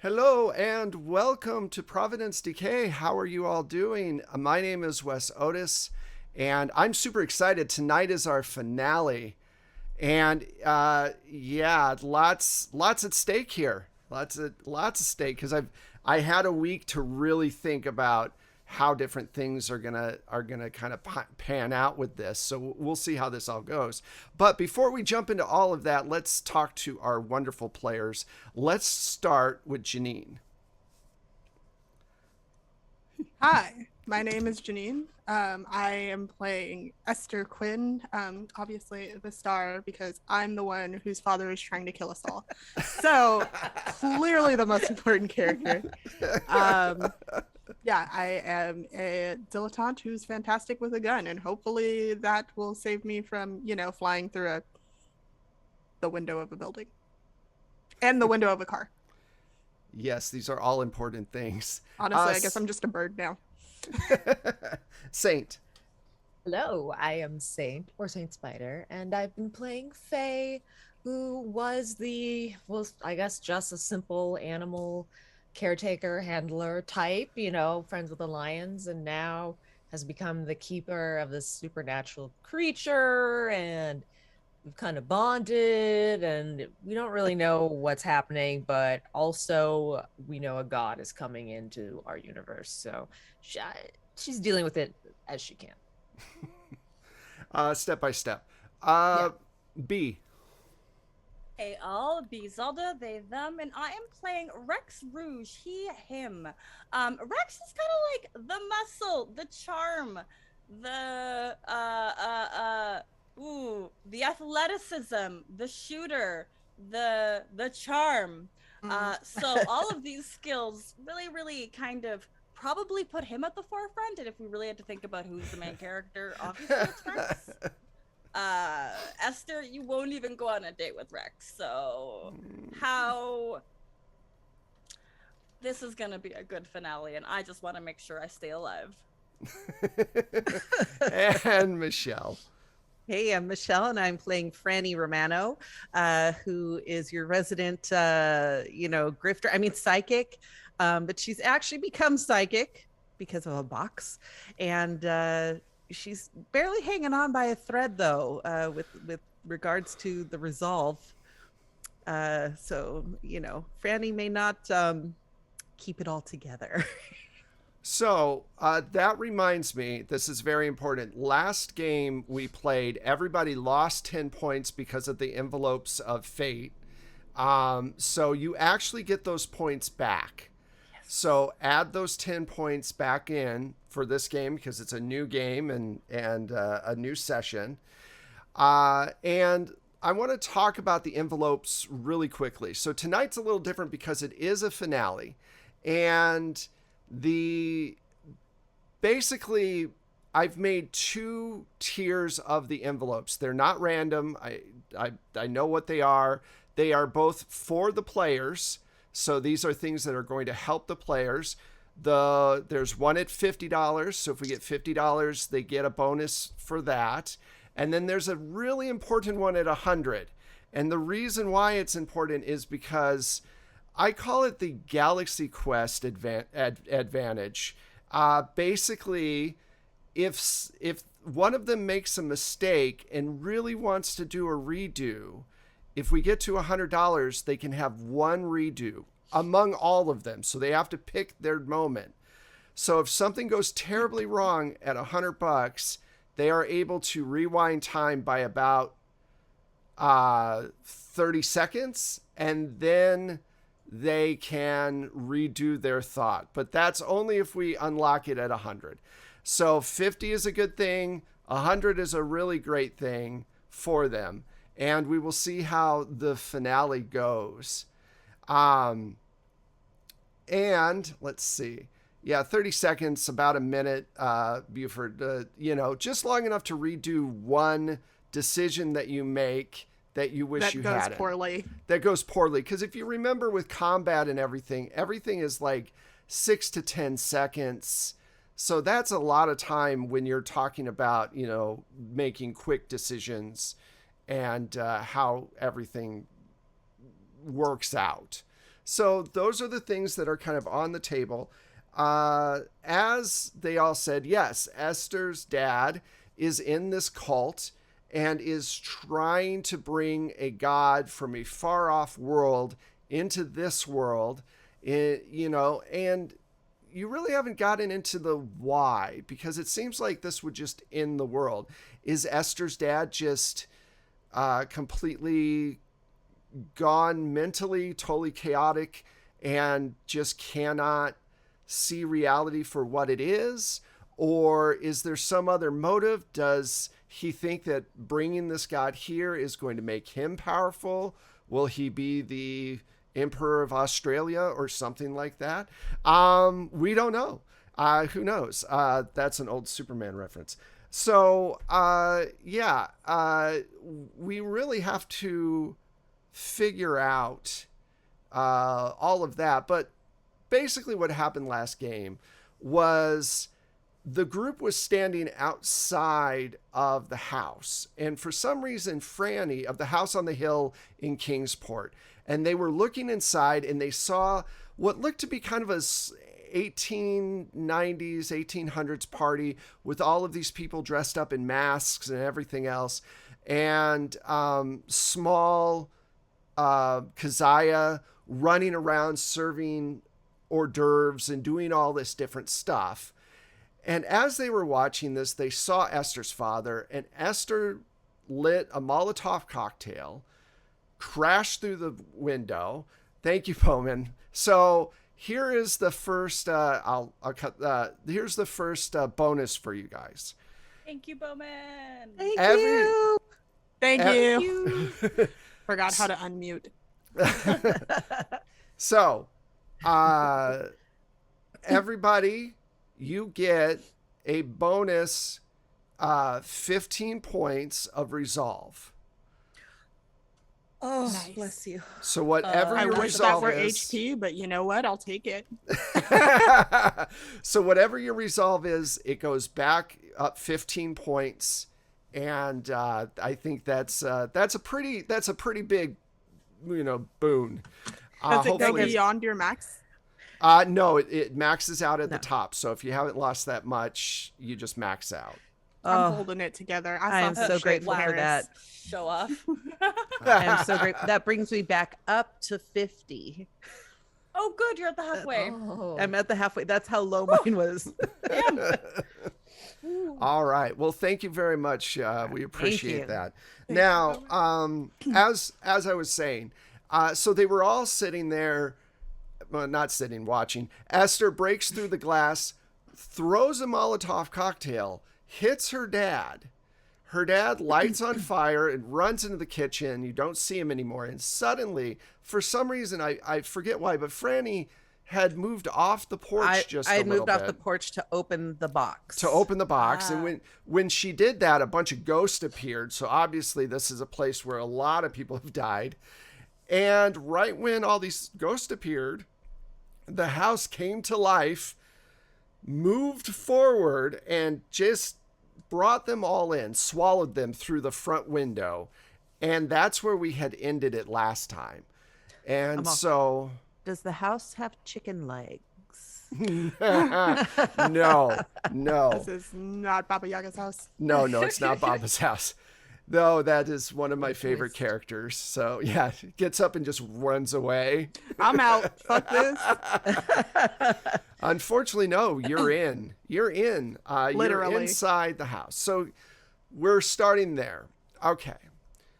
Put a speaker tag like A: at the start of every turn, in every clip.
A: Hello and welcome to Providence Decay. How are you all doing? My name is Wes Otis, and I'm super excited. Tonight is our finale, and yeah, lots at stake here. Lots at stake because I had a week to really think about how different things are gonna kind of pan out with this. So we'll see how this all goes. But before we jump into all of that, let's talk to our wonderful players. Let's start with Janine.
B: Hi, my name is Janine. I am playing Esther Quinn, obviously the star, because I'm the one whose father is trying to kill us all. So clearly the most important character. Um, yeah, I am a dilettante who's fantastic with a gun, and hopefully that will save me from, flying through the window of a building and the window of a car.
A: Yes, these are all important things.
B: Honestly, I guess I'm just a bird now.
A: Saint.
C: Hello, I am Saint or Saint Spider, and I've been playing Faye, who was I guess just a simple animal caretaker, handler type, friends with the lions, and now has become the keeper of this supernatural creature, and we've kind of bonded, and we don't really know what's happening, but also we know a god is coming into our universe, so she's dealing with it as she can.
A: Step by step.
C: Yeah.
A: B.
D: Hey all, be Zelda, they, them, and I am playing Rex Rouge, he, him. Rex is kind of like the muscle, the charm, the athleticism, the shooter, the charm. So all of these skills really kind of probably put him at the forefront, and if we really had to think about who's the main character, obviously it's Rex. Esther, you won't even go on a date with Rex, so how this is gonna be a good finale, and I just want to make sure I stay alive.
A: And Michelle.
E: Hey, I'm Michelle, and I'm playing Franny Romano, who is your resident, grifter. I mean, psychic, but she's actually become psychic because of a box, and she's barely hanging on by a thread, though, with regards to the resolve. So, Franny may not keep it all together.
A: So that reminds me, this is very important. Last game we played, everybody lost 10 points because of the envelopes of fate. So you actually get those points back. Yes. So add those 10 points back in for this game because it's a new game and a new session. And I want to talk about the envelopes really quickly. So tonight's a little different because it is a finale. And basically I've made two tiers of the envelopes. They're not random. I know what they are. They are both for the players. So these are things that are going to help the players. There's one at $50. So if we get $50, they get a bonus for that. And then there's a really important one at $100. And the reason why it's important is because I call it the Galaxy Quest advantage. Basically, if one of them makes a mistake and really wants to do a redo, if we get to $100, they can have one redo among all of them. So they have to pick their moment. So if something goes terribly wrong at $100, they are able to rewind time by about 30 seconds, and then they can redo their thought. But that's only if we unlock it at 100. So 50 is a good thing. 100 is a really great thing for them. And we will see how the finale goes. And let's see. Yeah, 30 seconds, about a minute, Buford. Just long enough to redo one decision that you make that you wish you had. That goes poorly. Because if you remember with combat and everything is like 6 to 10 seconds. So that's a lot of time when you're talking about, making quick decisions and how everything works out. So those are the things that are kind of on the table. As they all said, yes, Esther's dad is in this cult and is trying to bring a god from a far off world into this world, and you really haven't gotten into the why, because it seems like this would just end the world. Is Esther's dad just completely gone mentally, totally chaotic, and just cannot see reality for what it is? Or is there some other motive? Does he think that bringing this god here is going to make him powerful? Will he be the Emperor of Australia or something like that? We don't know. Who knows? That's an old Superman reference. So, we really have to figure out all of that. But basically what happened last game was the group was standing outside of the house. And for some reason, Franny, of the house on the hill in Kingsport, and they were looking inside and they saw what looked to be kind of a 1890s, 1800s party with all of these people dressed up in masks and everything else. And small Keziah running around serving hors d'oeuvres and doing all this different stuff. And as they were watching this, they saw Esther's father, and Esther lit a Molotov cocktail, crashed through the window. Thank you, Bowman. So here is the first, I'll cut, here's the first bonus for you guys.
D: Thank you, Bowman.
E: Thank you.
B: Thank you. Forgot how to unmute.
A: So, everybody, you get a bonus 15 points of resolve.
E: Oh,
B: Nice.
E: bless you.
A: So whatever
B: I
A: your
B: wish that
A: resolve
B: were
A: is,
B: HP, but you know what? I'll take it.
A: so whatever your resolve is, it goes back up 15 points, and I think that's a pretty big, boon.
B: Does it go
A: Hopefully-
B: beyond your max?
A: No, it maxes out at the top. So if you haven't lost that much, you just max out.
B: I'm holding it together.
E: I am
B: saw some
E: so
B: shit
E: grateful
B: in
E: for
B: Paris.
E: that.
D: Show off.
E: I am so grateful. That brings me back up to 50.
D: Oh, good. You're at the halfway.
C: Oh.
E: I'm at the halfway. That's how low mine was.
A: All right. Well, thank you very much. We appreciate
E: you.
A: that. Now, as I was saying, so they were all sitting there, well, not sitting, watching. Esther breaks through the glass, throws a Molotov cocktail, hits her dad. Her dad lights on fire and runs into the kitchen. You don't see him anymore. And suddenly, for some reason, I forget why, but Franny had moved off the porch
E: I
A: just
E: had
A: a little
E: moved off
A: bit.
E: the porch to open the box.
A: To open the box. And when she did that, a bunch of ghosts appeared. So obviously this is a place where a lot of people have died. And right when all these ghosts appeared, the house came to life, moved forward, and just brought them all in, swallowed them through the front window. And that's where we had ended it last time. And so...
E: Does the house have chicken legs?
A: No.
B: This is not Baba Yaga's house.
A: No, it's not Baba's house. No, that is one of my favorite characters. So yeah, gets up and just runs away.
B: I'm out. Fuck this.
A: Unfortunately, no, you're in. You're in.
B: Literally.
A: You're inside the house. So we're starting there. Okay.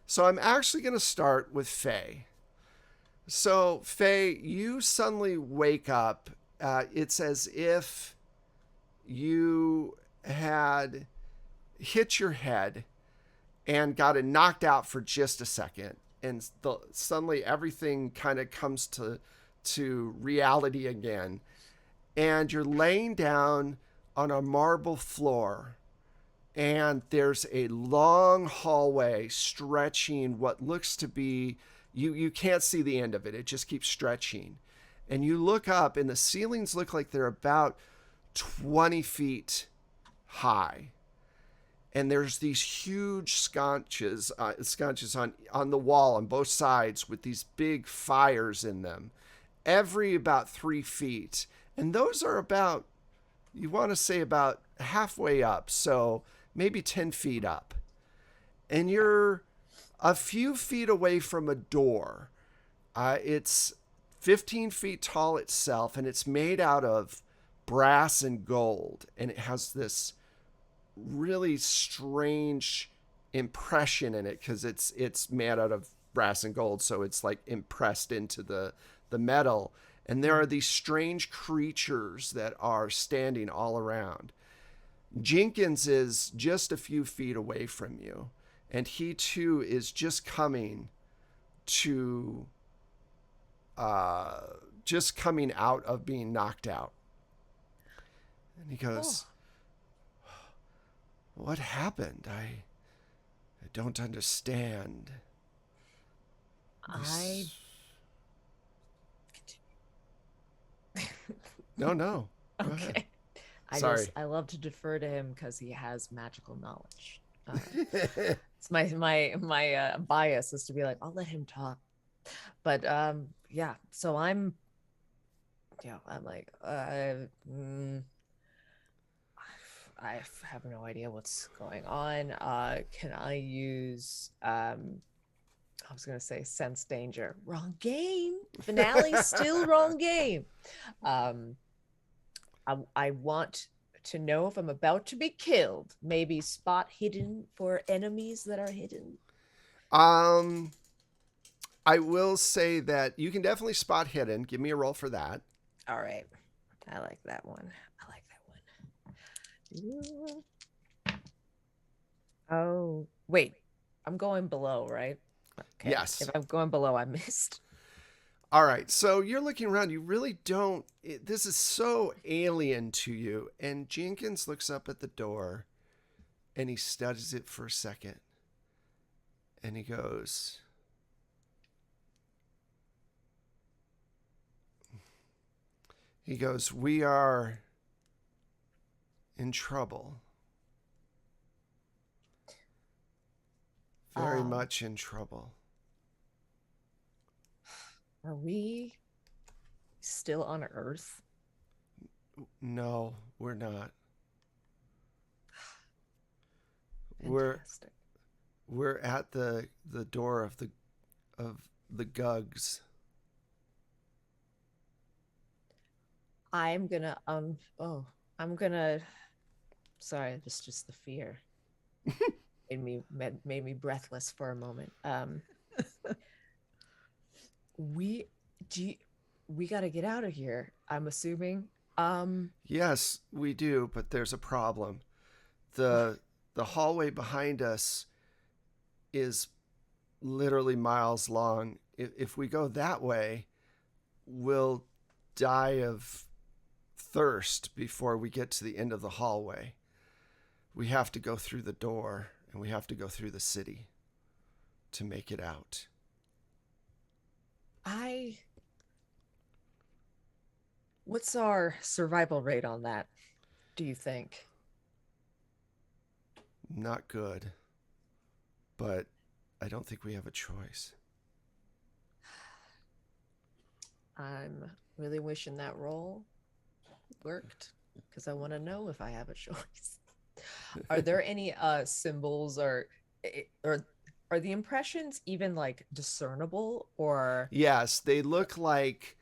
A: So I'm actually going to start with Faye. So Faye, you suddenly wake up. It's as if you had hit your head and got it knocked out for just a second. And suddenly everything kind of comes to reality again. And you're laying down on a marble floor. And there's a long hallway stretching what looks to be, you can't see the end of it. It just keeps stretching. And you look up and the ceilings look like they're about 20 feet high. And there's these huge sconces on the wall on both sides with these big fires in them. every about 3 feet. And those are about, you want to say about halfway up. So maybe 10 feet up. And you're a few feet away from a door. It's 15 feet tall itself, and it's made out of brass and gold. And it has this really strange impression in it because it's made out of brass and gold, so it's like impressed into the metal. And there are these strange creatures that are standing all around. Jenkins is just a few feet away from you, and he too is just coming out of being knocked out. And he goes, "What happened? I don't understand." No. Go ahead.
C: Okay. I love to defer to him because he has magical knowledge. It's my bias is to be like, I'll let him talk. But so I'm like, I have no idea what's going on. Can I use I was gonna say sense danger. Wrong game. Finale still wrong game. I want to know if I'm about to be killed. Maybe spot hidden for enemies that are hidden.
A: I will say that you can definitely spot hidden. Give me a roll for that.
C: All right. I like that one. Oh, wait. I'm going below, right? Okay.
A: Yes.
C: If I'm going below, I missed.
A: All right. So you're looking around. You really don't. This is so alien to you. And Jenkins looks up at the door and he studies it for a second. And he goes, "We are in trouble. Very much in trouble."
C: Are we still on Earth?
A: No, we're not.
C: Fantastic.
A: We're at the door of the Gugs.
C: I'm gonna sorry, it's just the fear. made me breathless for a moment. We got to get out of here, I'm assuming.
A: Yes, we do, but there's a problem. The hallway behind us is literally miles long. If we go that way, we'll die of thirst before we get to the end of the hallway. We have to go through the door, and we have to go through the city to make it out.
C: What's our survival rate on that, do you think?
A: Not good, but I don't think we have a choice.
C: I'm really wishing that roll worked because I want to know if I have a choice. Are there any symbols or are the impressions even like discernible or?
A: Yes, they look like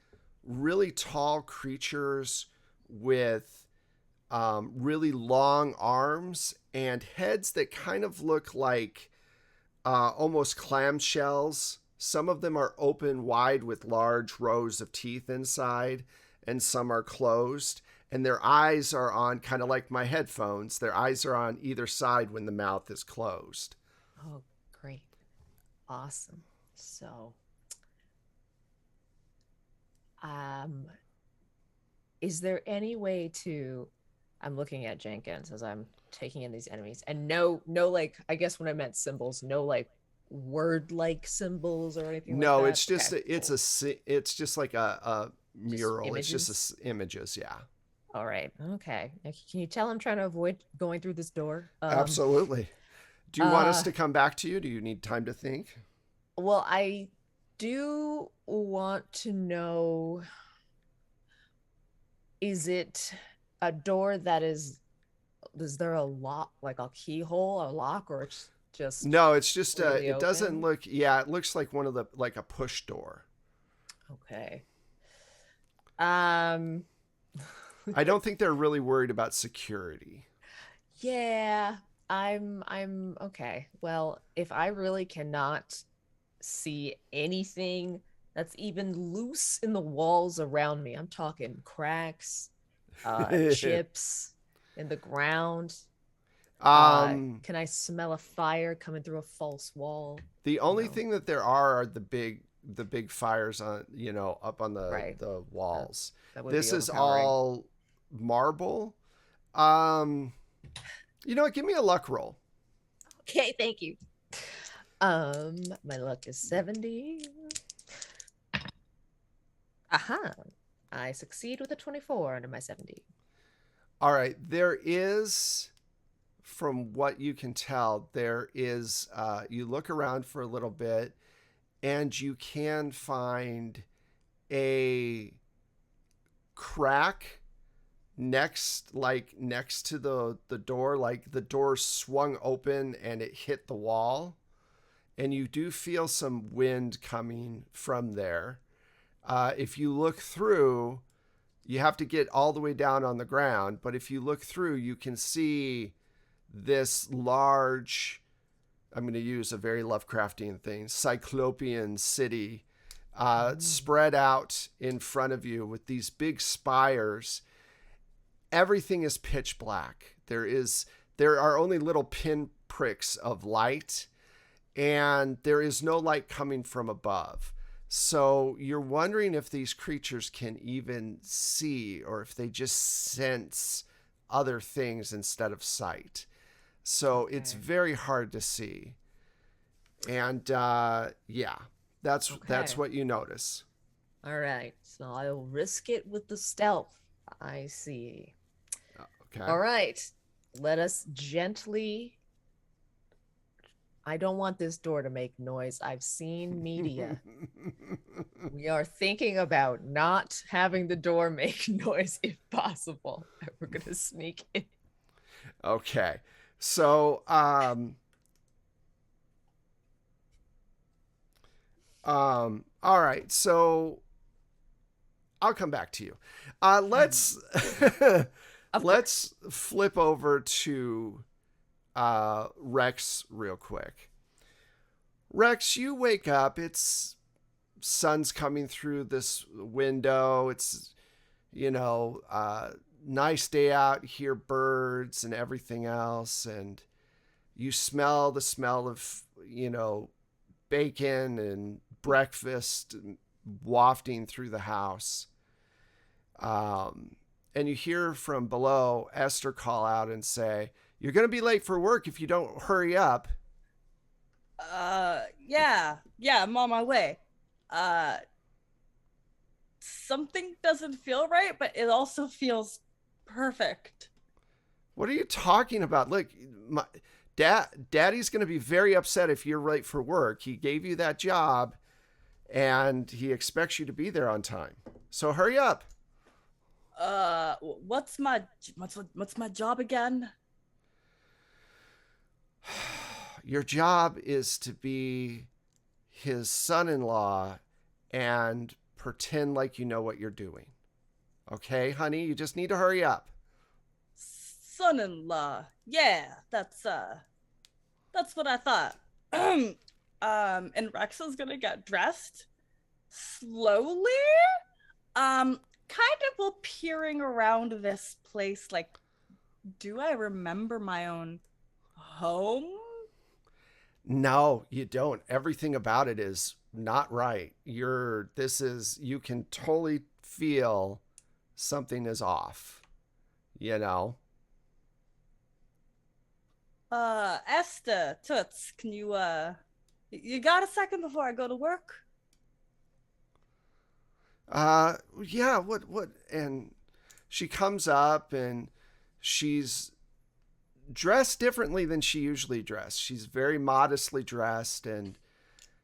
A: really tall creatures with really long arms and heads that kind of look like almost clamshells. Some of them are open wide with large rows of teeth inside, and some are closed. And their eyes are on, kind of like my headphones, their eyes are on either side when the mouth is closed.
C: Oh, great. Awesome. So, is there any way to, I'm looking at Jenkins as I'm taking in these enemies, and no, like, I guess when I meant symbols, no like word-like symbols or anything
A: no,
C: like that?
A: it's just,
C: Okay,
A: it's just like a mural.
C: images?
A: It's just images. Yeah.
C: All right. Okay. Can you tell I'm trying to avoid going through this door?
A: Absolutely. Do you want us to come back to you? Do you need time to think?
C: Well, I do want to know, is it a door that is there a lock, like a keyhole, a lock, or it's just
A: No, it's just
C: freely
A: it doesn't
C: open?
A: look. Yeah, it looks like one of the like a push door.
C: Okay. Um,
A: I don't think they're really worried about security.
C: yeah, I'm okay. Well, if I really cannot see anything that's even loose in the walls around me, I'm talking cracks, chips in the ground.
A: um,
C: Can I smell a fire coming through a false wall?
A: the only
C: No.
A: thing that there are the big fires on up on
C: Right.
A: the walls.
C: That would
A: This
C: be
A: is
C: overpowering.
A: all marble. Um, give me a luck roll.
C: Okay, thank you. My luck is 70. Aha. I succeed with a 24 under my 70.
A: All right, there is, from what you can tell, there is. You look around for a little bit, and you can find a crack next to the door, like the door swung open and it hit the wall, and you do feel some wind coming from there. If you look through, you have to get all the way down on the ground, but if you look through, you can see this large, I'm going to use a very Lovecraftian thing, Cyclopean city spread out in front of you with these big spires. Everything is pitch black. There are only little pinpricks of light, and there is no light coming from above. So you're wondering if these creatures can even see, or if they just sense other things instead of sight. So it's very hard to see. And that's what you notice.
C: All right. So I'll risk it with the stealth. I see.
A: Okay.
C: All right. Let us gently. I don't want this door to make noise. I've seen media. We are thinking about not having the door make noise if possible. We're going to sneak in.
A: Okay. So, all right. So I'll come back to you. Let's flip over to Rex real quick. Rex, you wake up. It's sun's coming through this window. It's nice day out. Hear birds and everything else, and you smell the smell of bacon and breakfast wafting through the house. And you hear from below Esther call out and say, "You're going to be late for work if you don't hurry up."
D: Yeah, I'm on my way. Something doesn't feel right, but it also feels perfect.
A: What are you talking about? Look, my Daddy's going to be very upset if you're late for work. He gave you that job, and he expects you to be there on time. So hurry up.
D: What's my job again?
A: Your job is to be his son-in-law and pretend like you know what you're doing. Okay, honey? You just need to hurry up.
D: Son-in-law. Yeah, that's what I thought. And Rex is gonna get dressed slowly. Kind of peering around this place, like, do I remember my own home?
A: No, you don't. Everything about it is not right. You can totally feel something is off.
D: Esther, Toots, can you got a second before I go to work?
A: Yeah, what? And she comes up and she's dressed differently than she usually dressed. She's very modestly dressed, and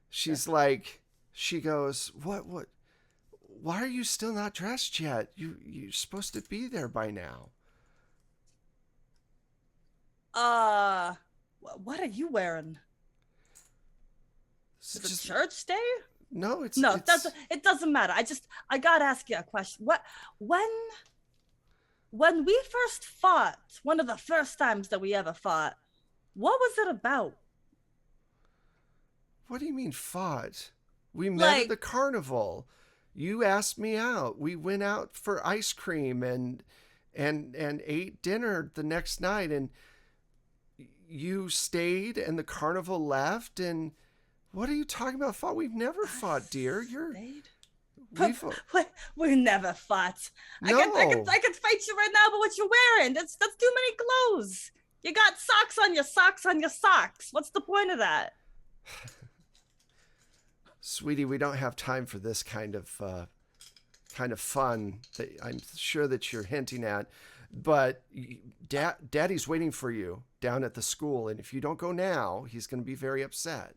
A: she's like, She goes, what? Why are you still not dressed yet? You're supposed to be there by now.
D: What are you wearing?
A: It's
D: Is it
A: just-
D: church day?
A: No, it's
D: it doesn't matter. I gotta ask you a question. When we first fought, one of the first times that we ever fought, what was it about?
A: What do you mean fought? We met at the carnival. You asked me out. We went out for ice cream and ate dinner the next night, and you stayed and the carnival left. And what are you talking about? Fought? We've never fought, dear.
D: We never fought.
A: No.
D: I could fight you right now, but what you're wearing, that's too many clothes. You got socks on your socks. What's the point of that?
A: Sweetie, we don't have time for this kind of fun that I'm sure that you're hinting at. But Daddy's waiting for you down at the school, and if you don't go now, he's going to be very upset.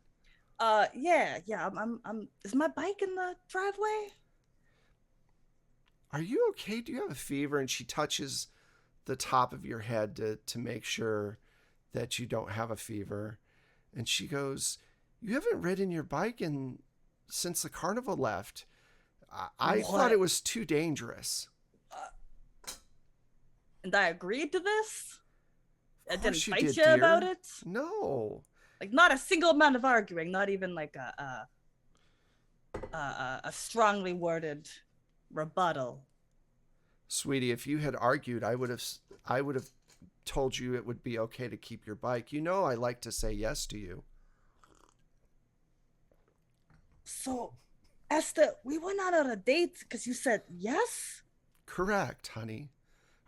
D: Yeah. I'm. Is my bike in the driveway?
A: Are you okay? Do you have a fever? And she touches the top of your head to make sure that you don't have a fever. And she goes, "You haven't ridden your bike since the carnival left. I thought it was too dangerous."
D: And I agreed to this? I didn't fight you
A: dear.
D: about it?
A: No.
D: Like, not a single amount of arguing, not even like a strongly worded rebuttal.
A: Sweetie, if you had argued, I would have told you it would be okay to keep your bike. You know I like to say yes to you.
D: So, Esther, we went out on a date because you said yes?
A: Correct, honey.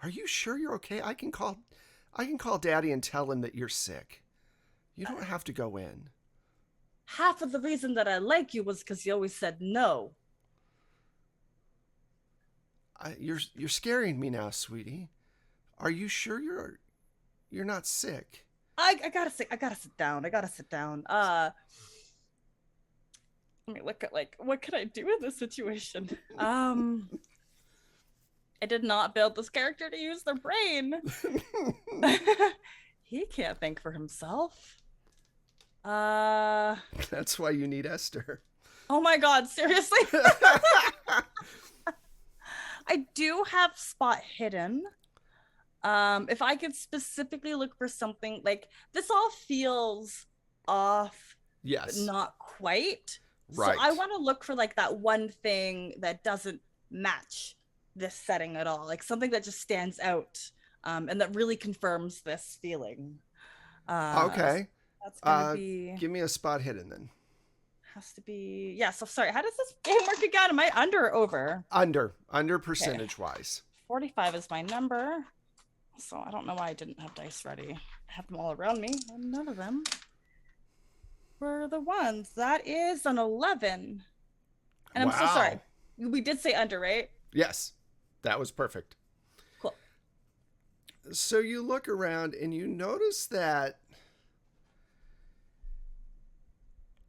A: Are you sure you're okay? I can call Daddy and tell him that you're sick. You don't have to go in.
D: Half of the reason that I like you was because you always said no.
A: You're scaring me now, sweetie. Are you sure you're not sick?
D: I gotta sit down. Let me look at what could I do in this situation? I did not build this character to use their brain. He can't think for himself.
A: That's why you need Esther.
D: Oh my God, seriously? I do have spot hidden. If I could specifically look for something like this, all feels off.
A: Yes.
D: But not quite.
A: Right.
D: So I want to look for like that one thing that doesn't match this setting at all, like something that just stands out, and that really confirms this feeling.
A: Okay.
D: So that's gonna be.
A: Give me a spot hidden then.
D: Has to be. Yeah. So sorry. How does this game work again? Am I under or over?
A: Under percentage wise.
D: 45 is my number. So I don't know why I didn't have dice ready. I have them all around me, and none of them were the ones. That is an 11. And I'm so sorry. We did say under, right?
A: Yes. That was perfect.
D: Cool.
A: So you look around and you notice that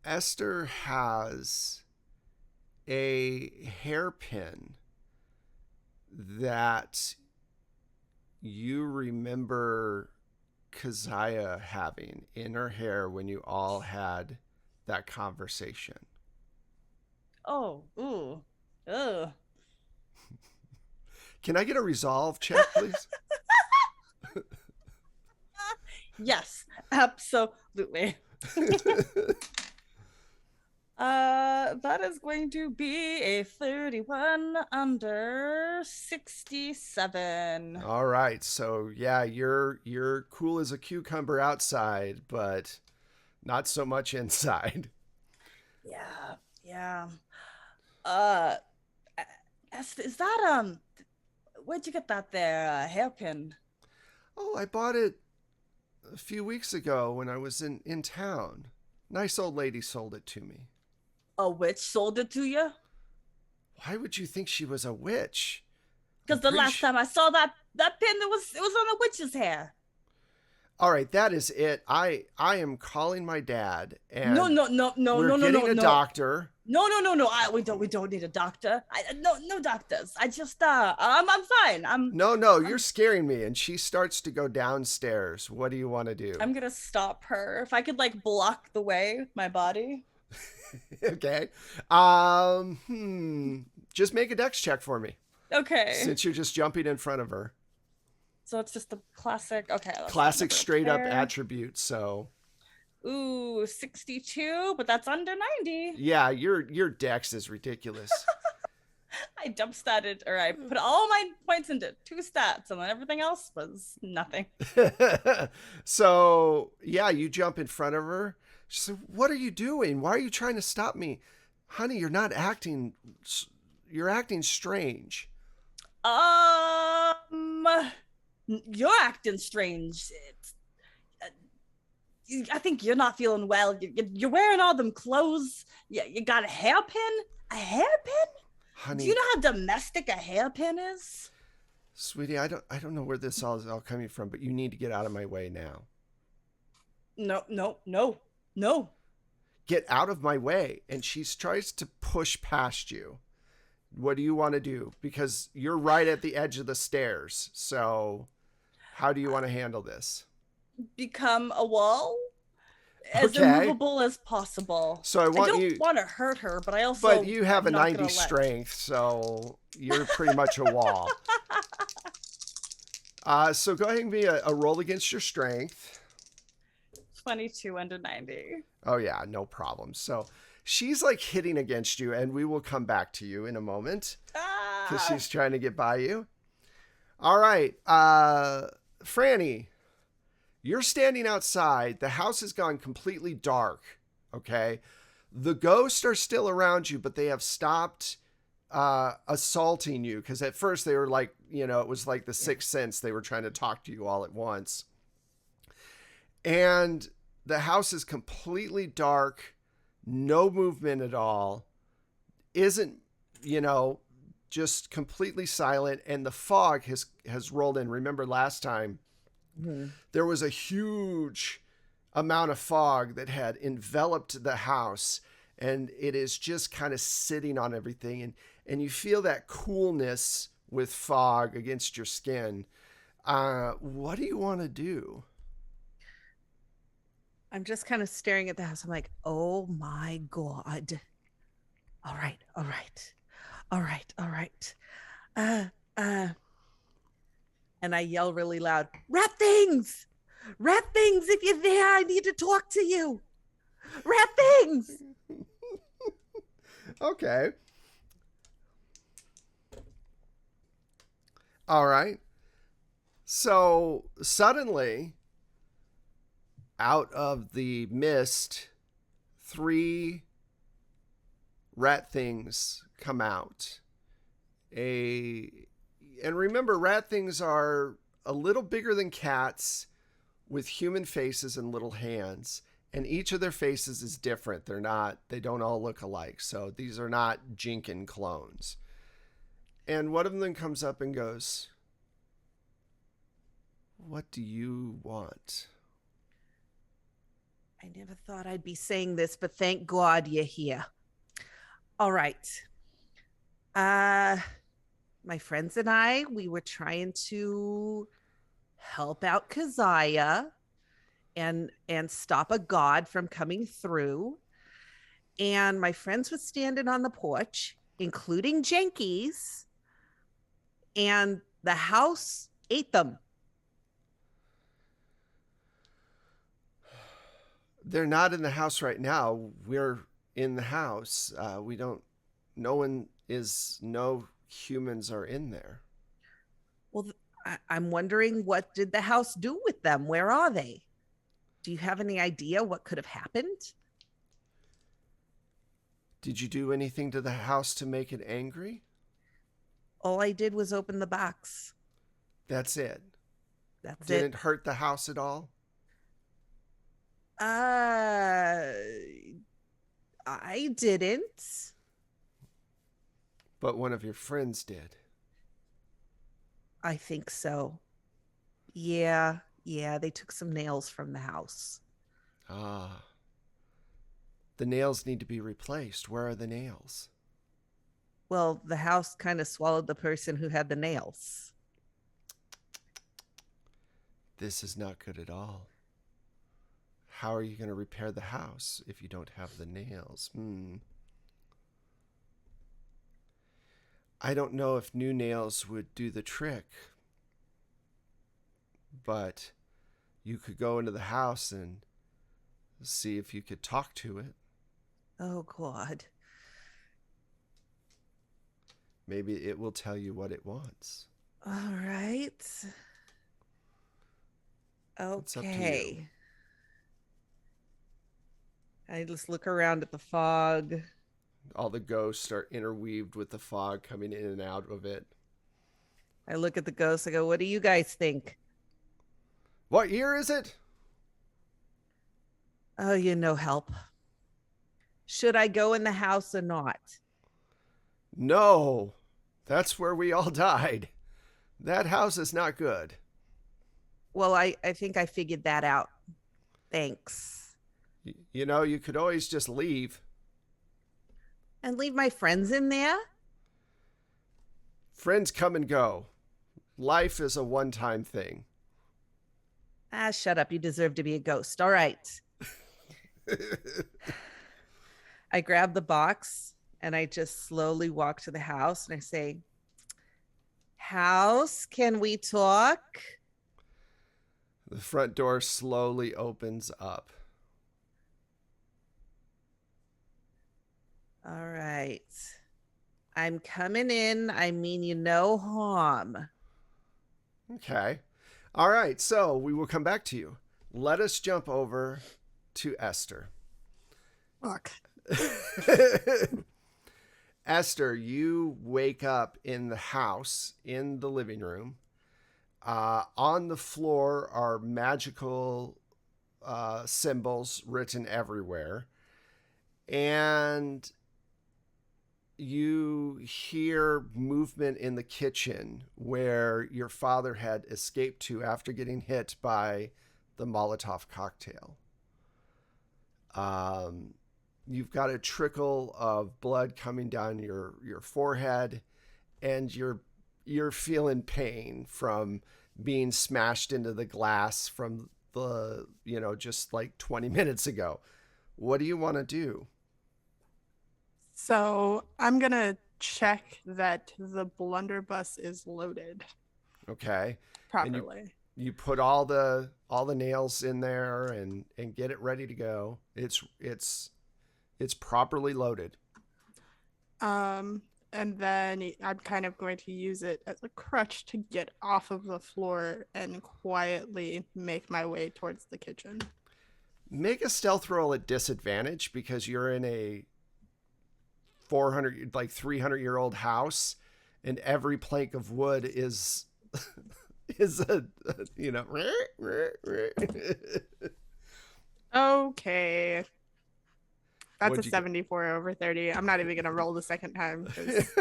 A: Esther has a hairpin that you remember Keziah having in her hair when you all had that conversation.
D: Oh, ooh. Ugh.
A: Can I get a resolve check, please?
D: Yes, absolutely. That is going to be a 31 under 67.
A: All right. So yeah, you're cool as a cucumber outside, but not so much inside.
D: Yeah. Is that where'd you get that there hairpin?
A: Oh, I bought it a few weeks ago when I was in town. Nice old lady sold it to me.
D: A witch sold it to you?
A: Why would you think she was a witch?
D: Because the last time I saw that pin, it was on a witch's hair.
A: All right, that is it. I am calling my dad, and
D: No.
A: we're getting a doctor.
D: No. We don't need a doctor. No doctors. I just I'm fine.
A: No, you're scaring me. And she starts to go downstairs. What do you want to do?
D: I'm gonna stop her. If I could like block the way with my body.
A: Okay. Just make a dex check for me.
D: Okay.
A: Since you're just jumping in front of her.
D: So it's just the classic. Okay.
A: Classic straight up attribute. So.
D: Ooh, 62, but that's under 90.
A: Yeah, your dex is ridiculous.
D: I dump statted, or I put all my points into 2 stats, and then everything else was nothing.
A: So, yeah, you jump in front of her. She said, "What are you doing? Why are you trying to stop me? Honey, you're not acting, you're acting strange."
D: You're acting strange. I think you're not feeling well. You're wearing all them clothes. You got a hairpin? A hairpin?
A: Honey,
D: do you know how domestic a hairpin is?
A: Sweetie, I don't know where this is all coming from, but you need to get out of my way now.
D: No.
A: Get out of my way. And she tries to push past you. What do you want to do? Because you're right at the edge of the stairs. So how do you want to handle this?
D: Become a wall as immovable as possible.
A: So I don't
D: want to hurt her, but I also
A: but you have a 90 strength, so you're pretty much a wall. So go ahead and be a roll against your strength.
D: 22 under 90.
A: Oh yeah, no problem. So she's like hitting against you, and we will come back to you in a moment because she's trying to get by you. All right, Franny. You're standing outside. The house has gone completely dark, okay? The ghosts are still around you, but they have stopped assaulting you because at first they were like, it was like the Sixth Sense. They were trying to talk to you all at once. And the house is completely dark, no movement at all, isn't, just completely silent, and the fog has rolled in. Remember last time, there was a huge amount of fog that had enveloped the house, and it is just kind of sitting on everything. And you feel that coolness with fog against your skin. What do you want to do?
E: I'm just kind of staring at the house. I'm like, oh my God. All right. And I yell really loud, rat things, if you're there, I need to talk to you. Rat things.
A: Okay. All right. So suddenly, out of the mist, 3 rat things come out. And remember, rat things are a little bigger than cats with human faces and little hands. And each of their faces is different. They don't all look alike. So these are not Jinkin clones. And one of them comes up and goes, "What do you want?"
E: I never thought I'd be saying this, but thank God you're here. All right. My friends and I, we were trying to help out Keziah and stop a god from coming through. And my friends were standing on the porch, including Jenkies, and the house ate them.
A: They're not in the house right now. We're in the house. No humans are in there.
E: Well, I'm wondering, what did the house do with them? Where are they? Do you have any idea what could have happened?
A: Did you do anything to the house to make it angry?
E: All I did was open the box.
A: That's it.
E: That's
A: Didn't
E: it.
A: Didn't hurt the house at all?
E: I didn't.
A: But one of your friends did.
E: I think so. Yeah, they took some nails from the house.
A: Ah. The nails need to be replaced. Where are the nails?
E: Well, the house kind of swallowed the person who had the nails.
A: This is not good at all. How are you going to repair the house if you don't have the nails? I don't know if new nails would do the trick, but you could go into the house and see if you could talk to it.
E: Oh, God.
A: Maybe it will tell you what it wants.
E: All right.
A: It's up to you.
E: Okay. I just look around at the fog.
A: All the ghosts are interweaved with the fog coming in and out of it.
E: I look at the ghosts. I go, what do you guys think?
A: What year is it?
E: Oh, help. Should I go in the house or not?
A: No. That's where we all died. That house is not good.
E: Well, I think I figured that out. Thanks.
A: You could always just leave.
E: And leave my friends in there?
A: Friends come and go. Life is a one-time thing.
E: Ah, shut up. You deserve to be a ghost. All right. I grab the box and I just slowly walk to the house and I say, House, can we talk?
A: The front door slowly opens up.
E: All right. I'm coming in. I mean, no harm.
A: Okay. All right. So we will come back to you. Let us jump over to Esther.
B: Fuck.
A: Esther, you wake up in the house, in the living room. On the floor are magical symbols written everywhere. And you hear movement in the kitchen where your father had escaped to after getting hit by the Molotov cocktail. You've got a trickle of blood coming down your forehead, and you're feeling pain from being smashed into the glass from the, just like 20 minutes ago. What do you want to do?
B: So I'm going to check that the blunderbuss is loaded
A: Okay.
B: properly.
A: You put all the nails in there and get it ready to go. It's properly loaded.
B: And then I'm kind of going to use it as a crutch to get off of the floor and quietly make my way towards the kitchen.
A: Make a stealth roll at disadvantage because you're in a 300-year-old house, and every plank of wood is a
B: Okay. That's
A: What'd
B: a
A: you
B: 74 over 30. I'm not even going to roll the second time. 'Cause...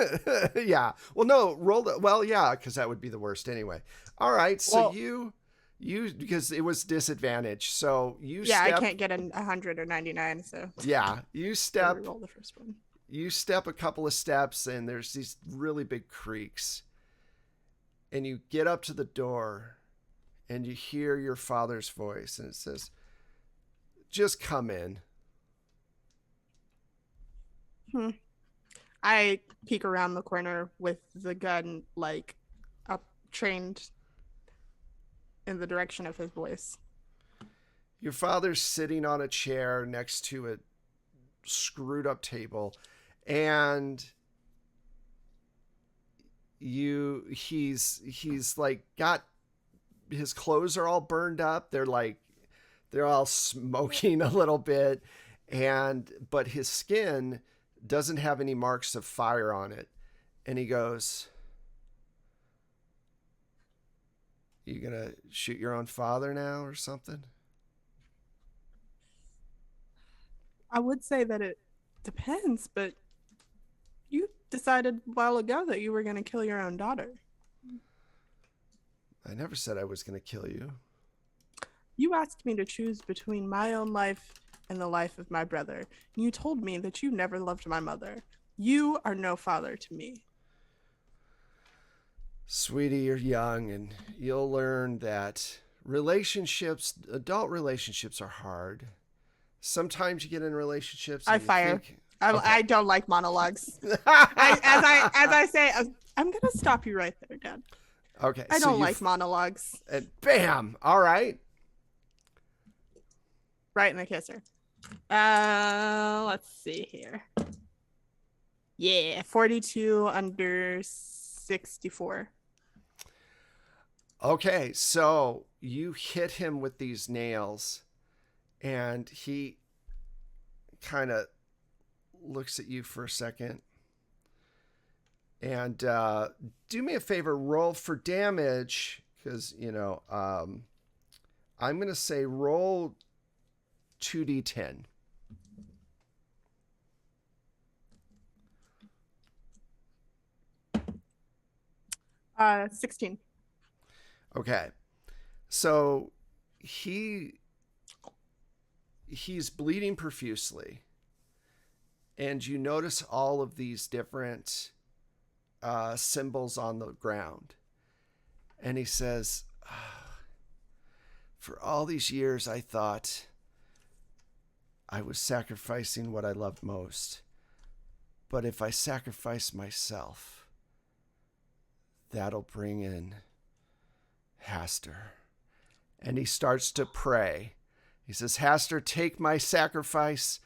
A: Yeah. Well, no, yeah, because that would be the worst anyway. All right. So
B: Well,
A: you because it was disadvantage. So
B: I can't get a 100 or 99. So
A: yeah, you step.
B: roll the first one.
A: You step a couple of steps and there's these really big creaks. And you get up to the door and you hear your father's voice and it says, "Just come in."
B: I peek around the corner with the gun up trained in the direction of his voice.
A: Your father's sitting on a chair next to a screwed up table, and he's like got his clothes are all burned up. They're all smoking a little bit, but his skin doesn't have any marks of fire on it. And he goes, "You gonna shoot your own father now or something?"
B: I would say that it depends, but you decided a while ago that you were going to kill your own daughter.
A: I never said I was gonna kill you.
B: You asked me to choose between my own life in the life of my brother. You told me that you never loved my mother. You are no father to me.
A: Sweetie, you're young, and you'll learn that relationships, adult relationships, are hard. Sometimes you get in relationships. And
B: I
A: you
B: fire.
A: think,
B: I don't like monologues. As I say, I'm gonna stop you right there, Dad.
A: Okay.
B: I
A: so
B: don't
A: you
B: like monologues.
A: And bam! All right.
B: Right in the kisser. Let's see here. Yeah, 42 under 64.
A: Okay, so you hit him with these nails, and he kind of looks at you for a second. And do me a favor, roll for damage, because, I'm going to say roll 2d10.
B: Uh, 16.
A: Okay. So he's bleeding profusely, and you notice all of these different symbols on the ground. And he says, for all these years, I thought I was sacrificing what I loved most. But if I sacrifice myself, that'll bring in Hastur. And he starts to pray. He says, Hastur, take my sacrifice.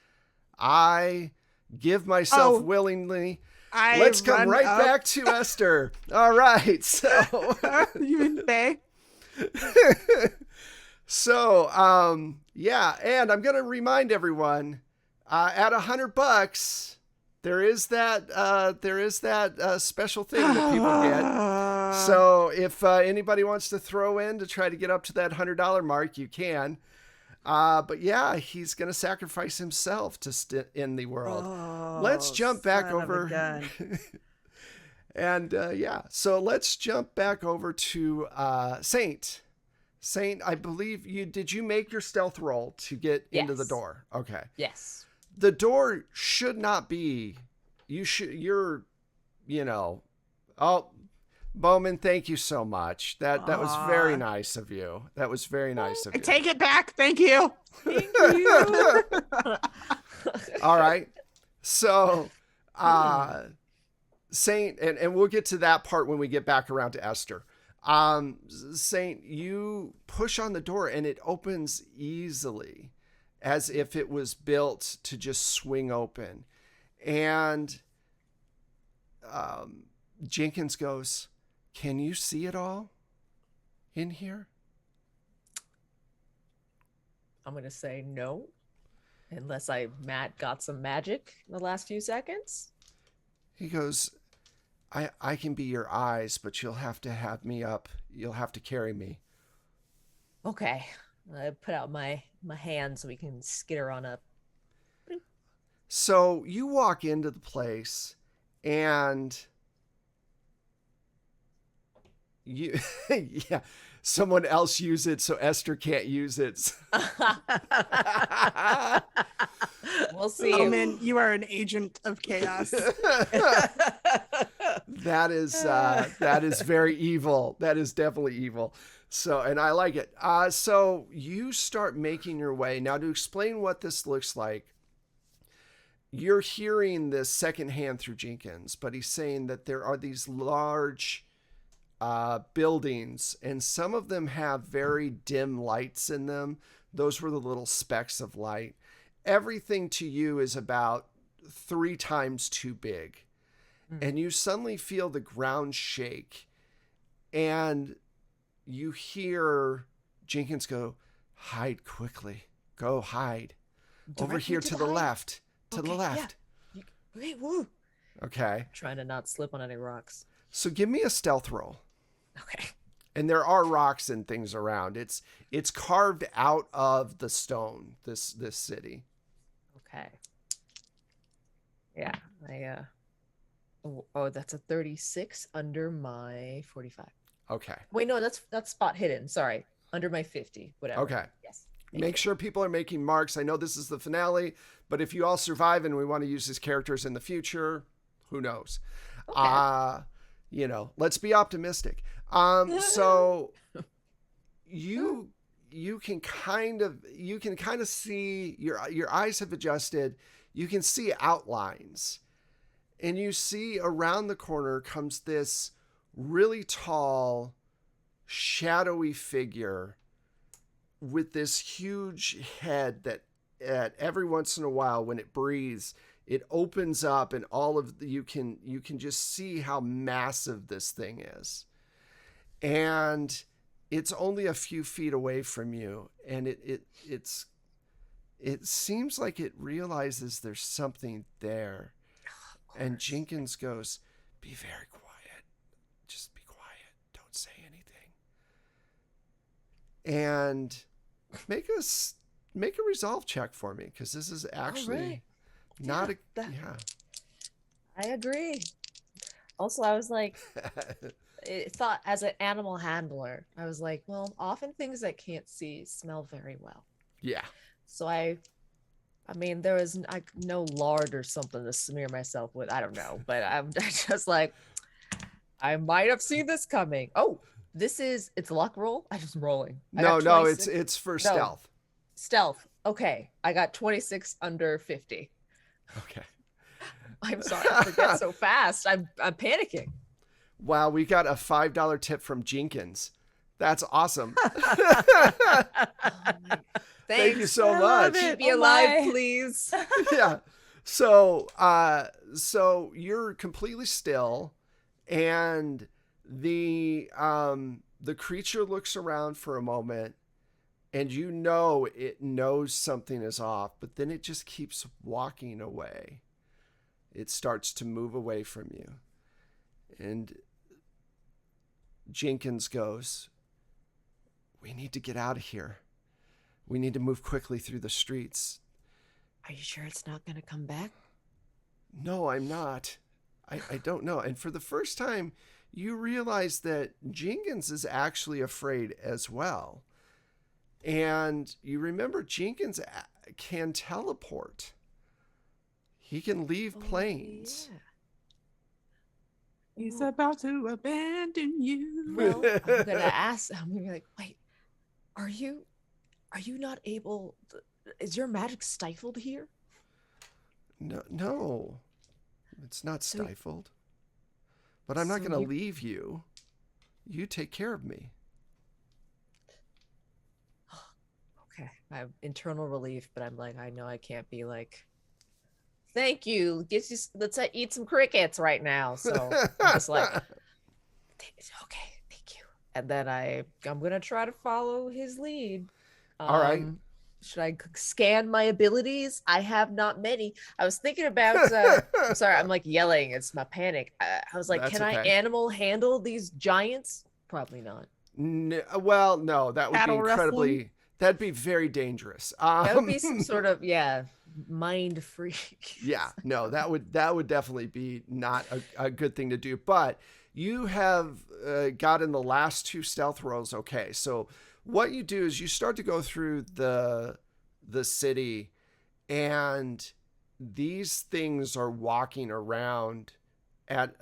A: I give myself willingly. Let's come right back to Esther. All right. So
B: you mean Faye?
A: So, yeah. And I'm going to remind everyone, at $100, there is that special thing that people get. So if anybody wants to throw in to try to get up to that $100 mark, you can. But yeah, he's going to sacrifice himself to in the world. Let's jump back over. And yeah, so let's jump back over to Saint. Saint, I believe did you make your stealth roll to get into the door? Okay.
C: Yes.
A: The door should not be, oh, Bowman, thank you so much. That was very nice of you. That was very nice of you.
B: Take it back. Thank you.
C: Thank you.
A: All right. So, Saint, and we'll get to that part when we get back around to Esther. Saint, you push on the door and it opens easily, as if it was built to just swing open. And Jenkins goes, can you see it all in here?
C: I'm going to say no, unless Matt got some magic in the last few seconds.
A: He goes, I can be your eyes, but you'll have to have me up. You'll have to carry me.
C: Okay. I put out my hand so we can skitter on up.
A: So you walk into the place and you, yeah, someone else use it so Esther can't use it.
C: We'll see.
B: Oh man, you are an agent of chaos.
A: That is very evil. That is definitely evil. So, and I like it. So you start making your way. Now, to explain what this looks like, you're hearing this secondhand through Jenkins, but he's saying that there are these large buildings, and some of them have very dim lights in them. Those were the little specks of light. Everything to you is about 3 times too big. And you suddenly feel the ground shake, and you hear Jenkins go, hide quickly. Go hide. Over here to the left. To the left.
C: Yeah. Wait, woo.
A: Okay.
C: Trying to not slip on any rocks.
A: So give me a stealth roll.
C: Okay.
A: And there are rocks and things around. It's carved out of the stone, this city.
C: Okay. Yeah, that's a 36 under my 45.
A: Okay.
C: Wait, no, that's spot hidden. Sorry. Under my 50, whatever.
A: Okay.
C: Yes.
A: Make sure people are making marks. I know this is the finale, but if you all survive and we want to use his characters in the future, who knows?
C: Okay.
A: Let's be optimistic. So you can kind of see your eyes have adjusted. You can see outlines, and you see around the corner comes this really tall, shadowy figure with this huge head that every once in a while when it breathes, it opens up, and you can just see how massive this thing is. And it's only a few feet away from you, and it seems like it realizes there's something there. And Jenkins goes, "Be very quiet. Just be quiet. Don't say anything." And make a resolve check for me, because this is actually not
C: I agree. Also, I was like, thought as an animal handler, I was like, well, often things that can't see smell very well.
A: Yeah.
C: So I mean, there was no lard or something to smear myself with. I don't know, but I'm just like, I might have seen this coming. Oh, it's luck roll. I just rolling.
A: No, it's for stealth.
C: Stealth. Okay, I got 26 under 50.
A: Okay.
C: I'm sorry, I forget so fast. I'm panicking.
A: Wow, we got a $5 tip from Jenkins. That's awesome. Thank you so much.
C: Keep me alive, please.
A: Yeah. So you're completely still, and the creature looks around for a moment, and it knows something is off, but then it just keeps walking away. It starts to move away from you. And Jenkins goes, "We need to get out of here. We need to move quickly through the streets."
C: Are you sure it's not going to come back?
A: No, I'm not. I don't know. And for the first time, you realize that Jenkins is actually afraid as well. And you remember Jenkins can teleport. He can leave planes.
C: Yeah.
B: He's about to abandon you.
C: Well, I'm going to ask, I'm going to be like, wait, are you not able, is your magic stifled here?
A: No, it's not stifled. But I'm not going to leave you. You take care of me.
C: Okay, I have internal relief, but I'm like, I know I can't be like, thank you. Let's eat some crickets right now. So I'm just like, okay, thank you. And then I'm gonna try to follow his lead.
A: All right.
C: Should I scan my abilities? I have not many. I was thinking about. I'm sorry, I'm like yelling. It's my panic. I was like,
A: That's
C: can I
A: okay.
C: animal handle these giants? Probably not.
A: No, that would
B: Cattle
A: be incredibly.
B: wrestling?
A: That'd be very dangerous.
C: That would be some sort of mind freak.
A: Yeah, no, that would definitely be not a good thing to do. But you have gotten the last two stealth rolls. Okay, so what you do is you start to go through the city, and these things are walking around at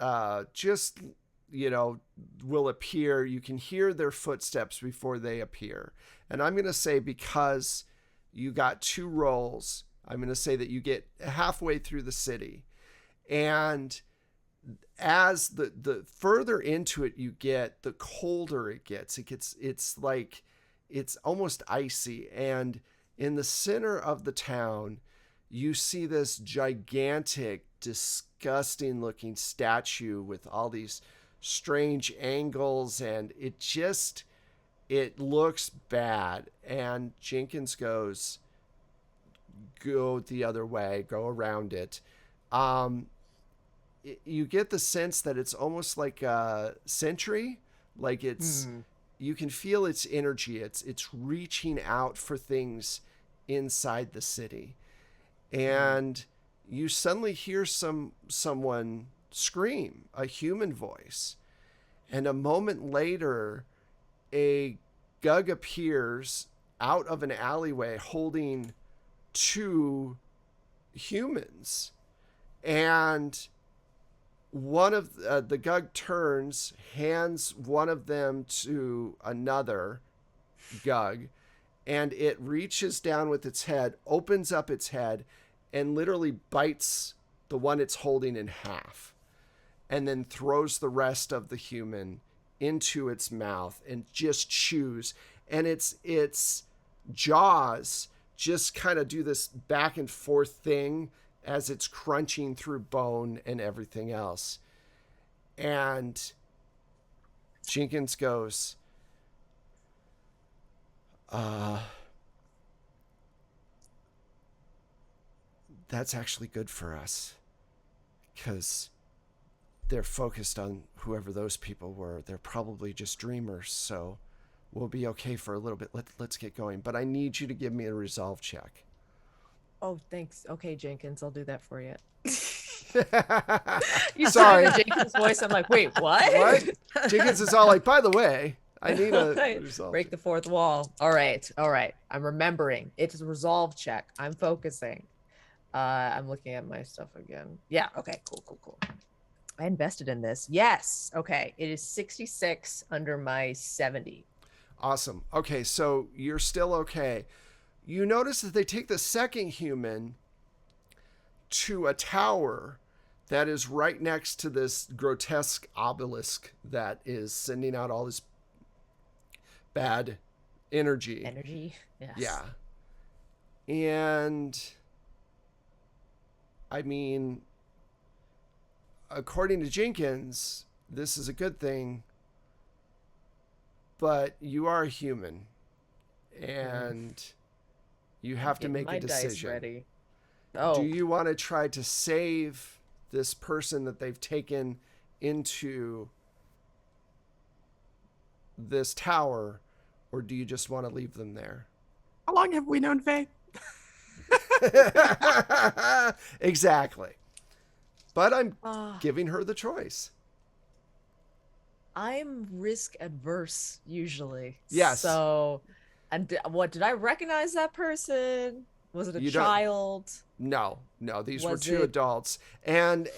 A: will appear. You can hear their footsteps before they appear. And I'm going to say, because you got two rolls, I'm going to say that you get halfway through the city. And as the further into it you get, the colder it gets. It's almost icy. And in the center of the town, you see this gigantic, disgusting looking statue with all these strange angles, and it looks bad. And Jenkins goes, go the other way, go around it. You get the sense that it's almost like a sentry, like you can feel its energy. It's reaching out for things inside the city. And you suddenly hear someone scream, a human voice. And a moment later, a Gug appears out of an alleyway holding 2 humans. And one of the Gug turns, hands one of them to another Gug, and it reaches down with its head, opens up its head, and literally bites the one it's holding in half, and then throws the rest of the human into its mouth and just chews. And its jaws just kind of do this back and forth thing as it's crunching through bone and everything else. And Jenkins goes, that's actually good for us, because they're focused on whoever those people were. They're probably just dreamers, so we'll be okay for a little bit. Let's get going. But I need you to give me a resolve check.
C: Oh, thanks. Okay, Jenkins, I'll do that for you.
A: Sorry.
C: The Jenkins voice. I'm like, wait, what?
A: What? Jenkins is all like, by the way, I need a resolve.
C: Break the fourth wall. All right. I'm remembering. It's a resolve check. I'm focusing. I'm looking at my stuff again. Yeah. Okay. Cool. I invested in this. Yes. Okay. It is 66 under my 70.
A: Awesome. Okay, so you're still okay. You notice that they take the second human to a tower that is right next to this grotesque obelisk that is sending out all this bad energy.
C: Yes.
A: Yeah. And I mean, according to Jenkins, this is a good thing, but you are a human and you have to make a decision.
C: Ready. Oh.
A: Do you want to try to save this person that they've taken into this tower, or do you just want to leave them there?
B: How long have we known Faye?
A: Exactly. But I'm giving her the choice.
C: I'm risk adverse usually.
A: Yes.
C: So, and did I recognize that person? Was it a child?
A: No. These were 2 adults, and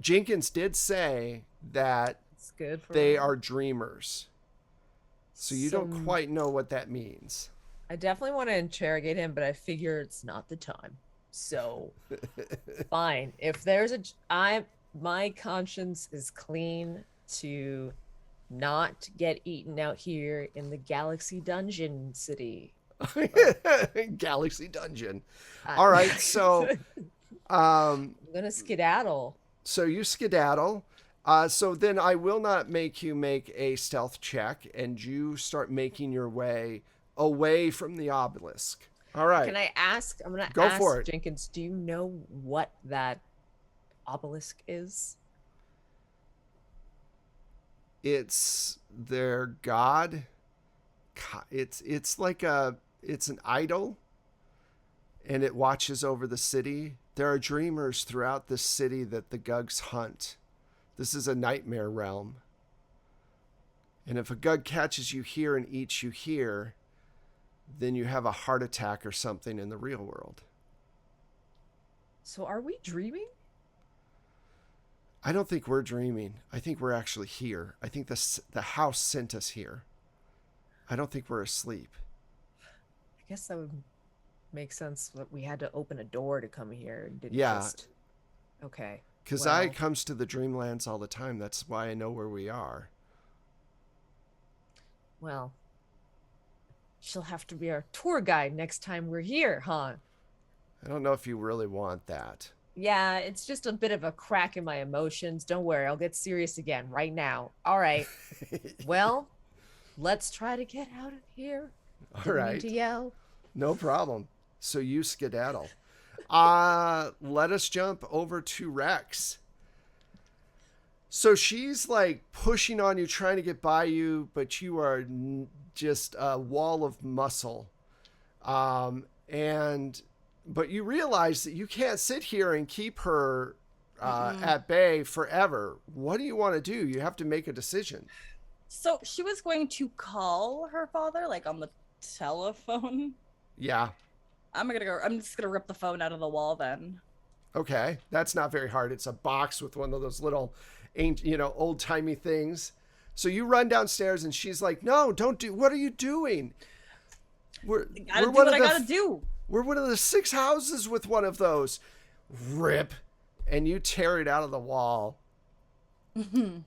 A: Jenkins did say that
C: it's good for
A: they
C: them.
A: are dreamers. So you don't quite know what that means.
C: I definitely want to interrogate him, but I figure it's not the time. So, fine. If there's my conscience is clean to not get eaten out here in the Galaxy Dungeon City.
A: Galaxy Dungeon. All right, so
C: I'm gonna skedaddle.
A: So you skedaddle. So then I will not make you make a stealth check, and you start making your way away from the obelisk. All right.
C: Can I ask? I'm gonna
A: go
C: ask
A: for it.
C: Jenkins. Do you know what that obelisk is?
A: It's their god. It's like it's an idol, and it watches over the city. There are dreamers throughout the city that the Gugs hunt. This is a nightmare realm. And if a Gug catches you here and eats you here, then you have a heart attack or something in the real world.
C: So are we dreaming?
A: I don't think we're dreaming. I think we're actually here. I think the house sent us here. I don't think we're asleep.
C: I guess that would make sense that we had to open a door to come here and didn't just... Okay.
A: Because I comes to the Dreamlands all the time. That's why I know where we are.
C: Well, she'll have to be our tour guide next time we're here, huh?
A: I don't know if you really want that.
C: Yeah, it's just a bit of a crack in my emotions. Don't worry, I'll get serious again right now. All right. Well, let's try to get out of here.
A: All right.
C: To yell.
A: No problem. So you skedaddle. Let us jump over to Rex. So she's like pushing on you, trying to get by you, but you are just a wall of muscle. But you realize that you can't sit here and keep her at bay forever. What do you want to do? You have to make a decision.
D: So she was going to call her father, like on the telephone.
A: Yeah.
D: I'm just gonna rip the phone out of the wall then.
A: Okay. That's not very hard. It's a box with one of those little, old timey things. So you run downstairs and she's like, no, don't do, what are you doing? We're
D: Gotta do
A: one
D: what
A: of
D: I gotta do.
A: We're one of the 6 houses with one of those. Rip. And you tear it out of the wall. And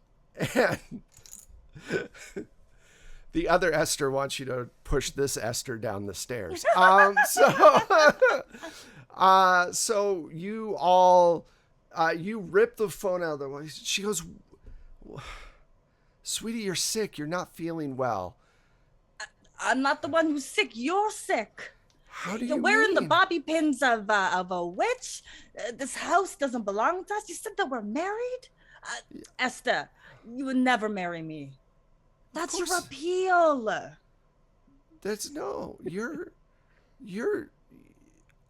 A: the other Esther wants you to push this Esther down the stairs. So you all, you rip the phone out of the wall. She goes, sweetie, you're sick. You're not feeling well.
D: I'm not the one who's sick. You're sick.
A: How do
D: You're
A: you
D: wearing the
A: mean?
D: bobby pins of a witch. This house doesn't belong to us. You said that we're married. Esther, you would never marry me. That's your
A: course.
D: appeal.
A: That's no, you're,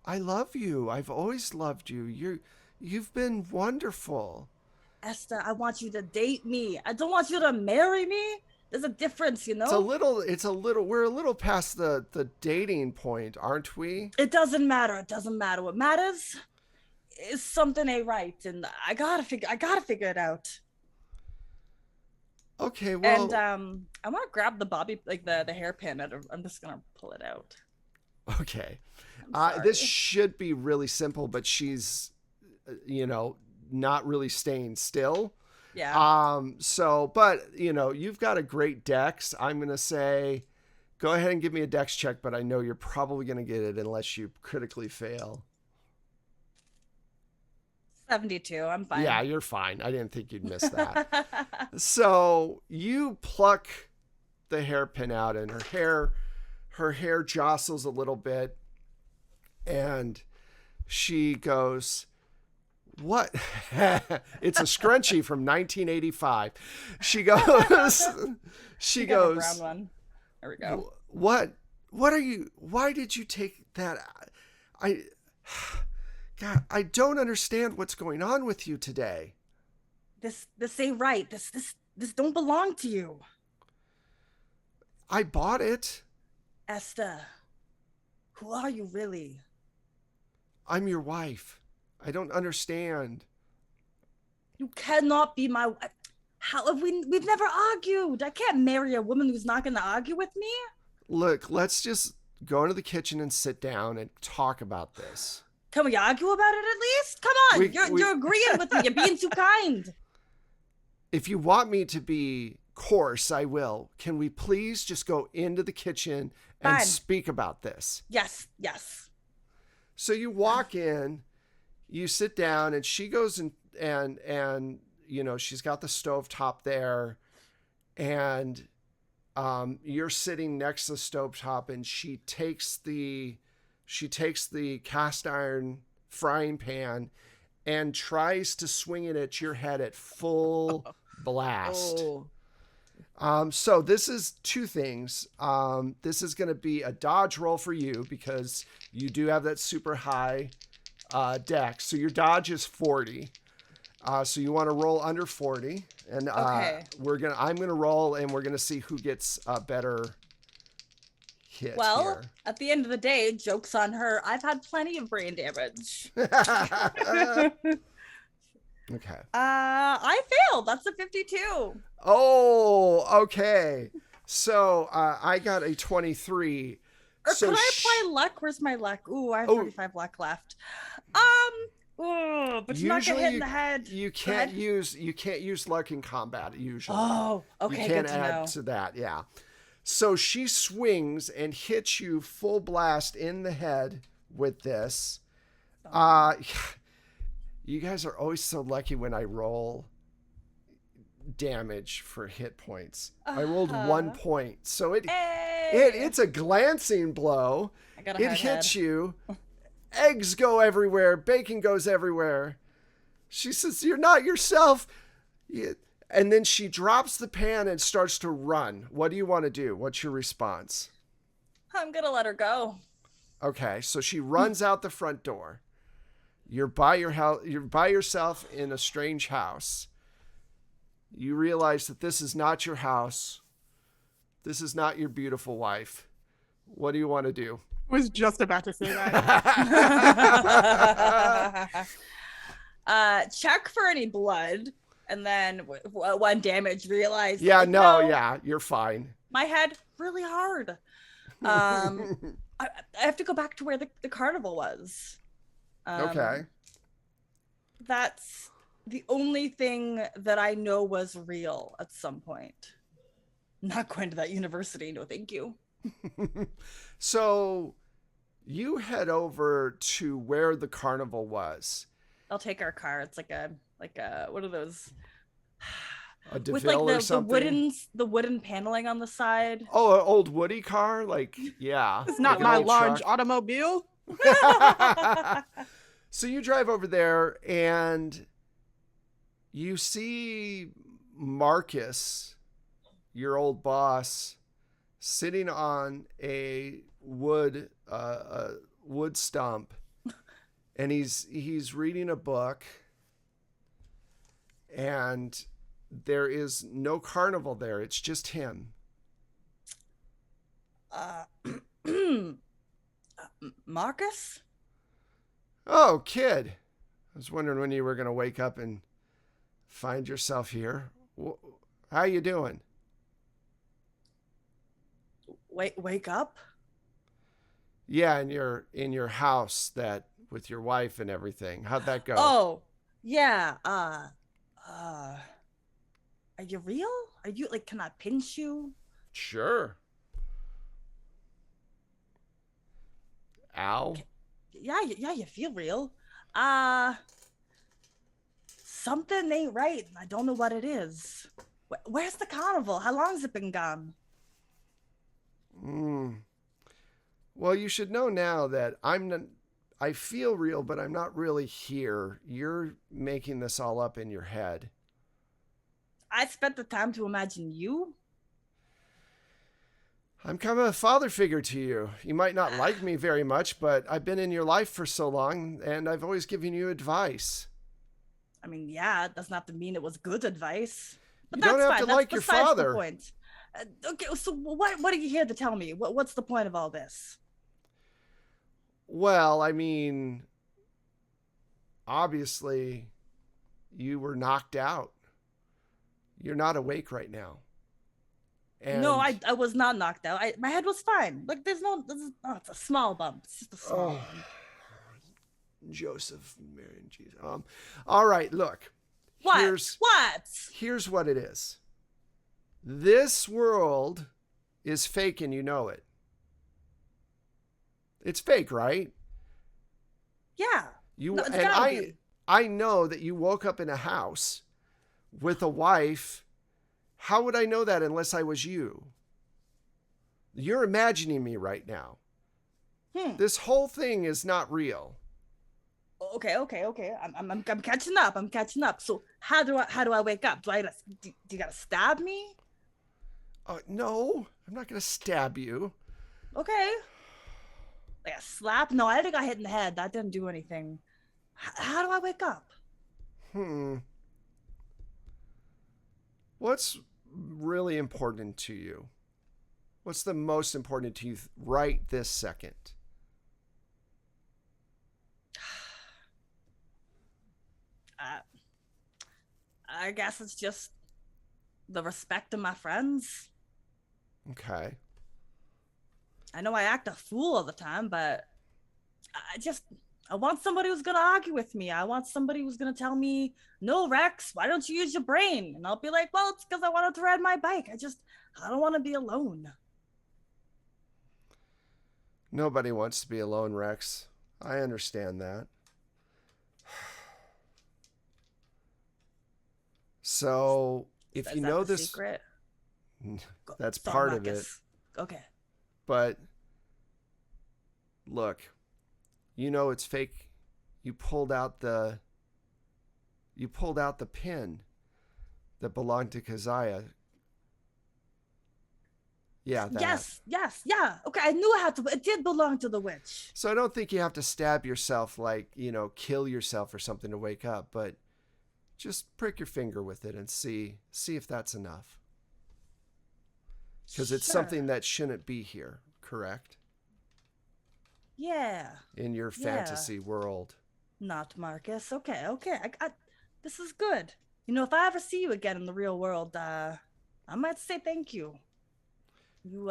A: I love you. I've always loved you. You've been wonderful.
D: Esther, I want you to date me. I don't want you to marry me. There's a difference, you know?
A: We're a little past the dating point, aren't we?
D: It doesn't matter. It doesn't matter. What matters is something ain't right, and I gotta figure it out.
A: Okay, well.
D: And I want to grab the bobby, like the hairpin. I'm just gonna pull it out.
A: Okay.
D: I'm
A: This
D: sorry.
A: should be really simple, but she's, not really staying still.
D: Yeah.
A: But you've got a great dex. I'm going to say, go ahead and give me a dex check, but I know you're probably going to get it unless you critically fail.
D: 72. I'm fine.
A: Yeah, you're fine. I didn't think you'd miss that. So you pluck the hairpin out and her hair jostles a little bit and she goes, what? It's a scrunchie from 1985. She goes,
D: I got a brown one. There we go.
A: what are you, why did you take that? God, I don't understand what's going on with you today.
D: This ain't right. This don't belong to you.
A: I bought it.
D: Esther, who are you really?
A: I'm your wife. I don't understand.
D: You cannot be my wife. How have we've never argued. I can't marry a woman who's not gonna argue with me.
A: Look, let's just go into the kitchen and sit down and talk about this.
D: Can we argue about it at least? Come on, you're agreeing with me. You're being too kind.
A: If you want me to be coarse, I will. Can we please just go into the kitchen and
D: Fine.
A: speak about this?
D: Yes.
A: So you walk in, you sit down, and she goes and she's got the stovetop there, and you're sitting next to the stovetop, and she takes the cast iron frying pan and tries to swing it at your head at full blast. So this is two things. This is going to be a dodge roll for you because you do have that super high dex. So your dodge is 40. So you want to roll under 40, and
D: Okay.
A: I'm gonna roll, and we're gonna see who gets a better hit.
D: Well, at the end of the day, joke's on her. I've had plenty of brain damage.
A: Here. Okay.
D: I failed. That's a 52.
A: Oh, okay. So I got a 23.
D: Or
A: So
D: could I apply luck? Where's my luck? Ooh, I have 35 luck left. But you're not get hit in the head.
A: You can't use luck in combat usually.
D: Oh, okay,
A: You can't
D: good to
A: add
D: know.
A: to that, yeah. So she swings and hits you full blast in the head with this. You guys are always so lucky when I roll damage for hit points. I rolled 1 point. So it's a glancing blow.
D: I got a
A: It
D: hard
A: hits
D: head.
A: you. Eggs go everywhere. Bacon goes everywhere. She says, "You're not yourself." And then she drops the pan and starts to run. What do you want to do? What's your response?
D: I'm gonna let her go.
A: Okay, so she runs out the front door. You're by your house. You're by yourself in a strange house. You realize that this is not your house. This is not your beautiful wife. What do you want to do?
B: Was just about to say that.
D: Check for any blood, and then one damage. Realize.
A: Yeah,
D: like,
A: no, you're fine.
D: My head really hard. I have to go back to where the carnival was.
A: Okay.
D: That's the only thing that I know was real at some point. Not going to that university, no thank you.
A: So you head over to where the carnival was.
D: I'll take our car. It's like a what are those?
A: A DeVille
D: with like
A: or something?
D: the wooden paneling on the side.
A: Oh, an old Woody car? Like, yeah.
B: It's not
A: like
B: my
A: an
B: large
A: truck.
B: automobile.
A: So you drive over there and you see Marcus, your old boss, sitting on a wood stump, and he's reading a book, and there is no carnival there. It's just him.
D: Marcus?
A: Oh, kid. I was wondering when you were going to wake up and find yourself here. How you doing?
D: Wake up?
A: Yeah, in your house that with your wife and everything. How'd that go?
D: Oh, yeah. Are you real? Are you like, can I pinch you?
A: Sure. Ow.
D: Yeah, you feel real. Something ain't right. I don't know what it is. Where's the carnival? How long's it been gone?
A: Well, you should know now that I feel real, but I'm not really here. You're making this all up in your head.
D: I spent the time to imagine you.
A: I'm kind of a father figure to you. You might not like me very much, but I've been in your life for so long, and I've always given you advice.
D: I mean, yeah, it doesn't have to mean it was good advice. But
A: You don't
D: that's
A: have
D: fine.
A: to like
D: That's
A: your
D: besides
A: father.
D: the point. Okay, so what are you here to tell me? What's the point of all this?
A: Well, I mean, obviously, you were knocked out. You're not awake right now. And
D: No, I was not knocked out. My head was fine. Like, it's a small bump. It's just a small bump.
A: Joseph, Mary, and Jesus. All right, look.
D: What?
A: Here's what it is. This world is fake and you know it. It's fake, right?
D: Yeah.
A: You
D: No, it's
A: and
D: gotta be.
A: I know that you woke up in a house with a wife. How would I know that unless I was you? You're imagining me right now. This whole thing is not real.
D: Okay. I'm catching up. So how do I wake up? Do you gotta stab me?
A: No, I'm not going to stab you.
D: Okay. Like a slap? No, I think I hit in the head. That didn't do anything. How do I wake up?
A: What's really important to you? What's the most important to you right this second?
D: I guess it's just the respect of my friends.
A: Okay.
D: I know I act a fool all the time, but I want somebody who's gonna argue with me. I want somebody who's gonna tell me, no, Rex, why don't you use your brain? And I'll be like, well, it's because I wanted to ride my bike. I don't want to be alone.
A: Nobody wants to be alone, Rex. I understand that. So, if
D: Is
A: you
D: that
A: know
D: the
A: this,
D: secret?
A: that's
D: Sorry,
A: part of it.
D: Marcus. Okay.
A: But look, you know it's fake. You pulled out the pin that belonged to Keziah. Yeah, that.
D: Yes, yeah. Okay, I knew it did belong to the witch.
A: So I don't think you have to stab yourself, like, kill yourself or something to wake up, but just prick your finger with it and see if that's enough. Because it's
D: Sure.
A: something that shouldn't be here, correct?
D: Yeah.
A: In your fantasy world.
D: Not Marcus. Okay. This is good. If I ever see you again in the real world, I might say thank you.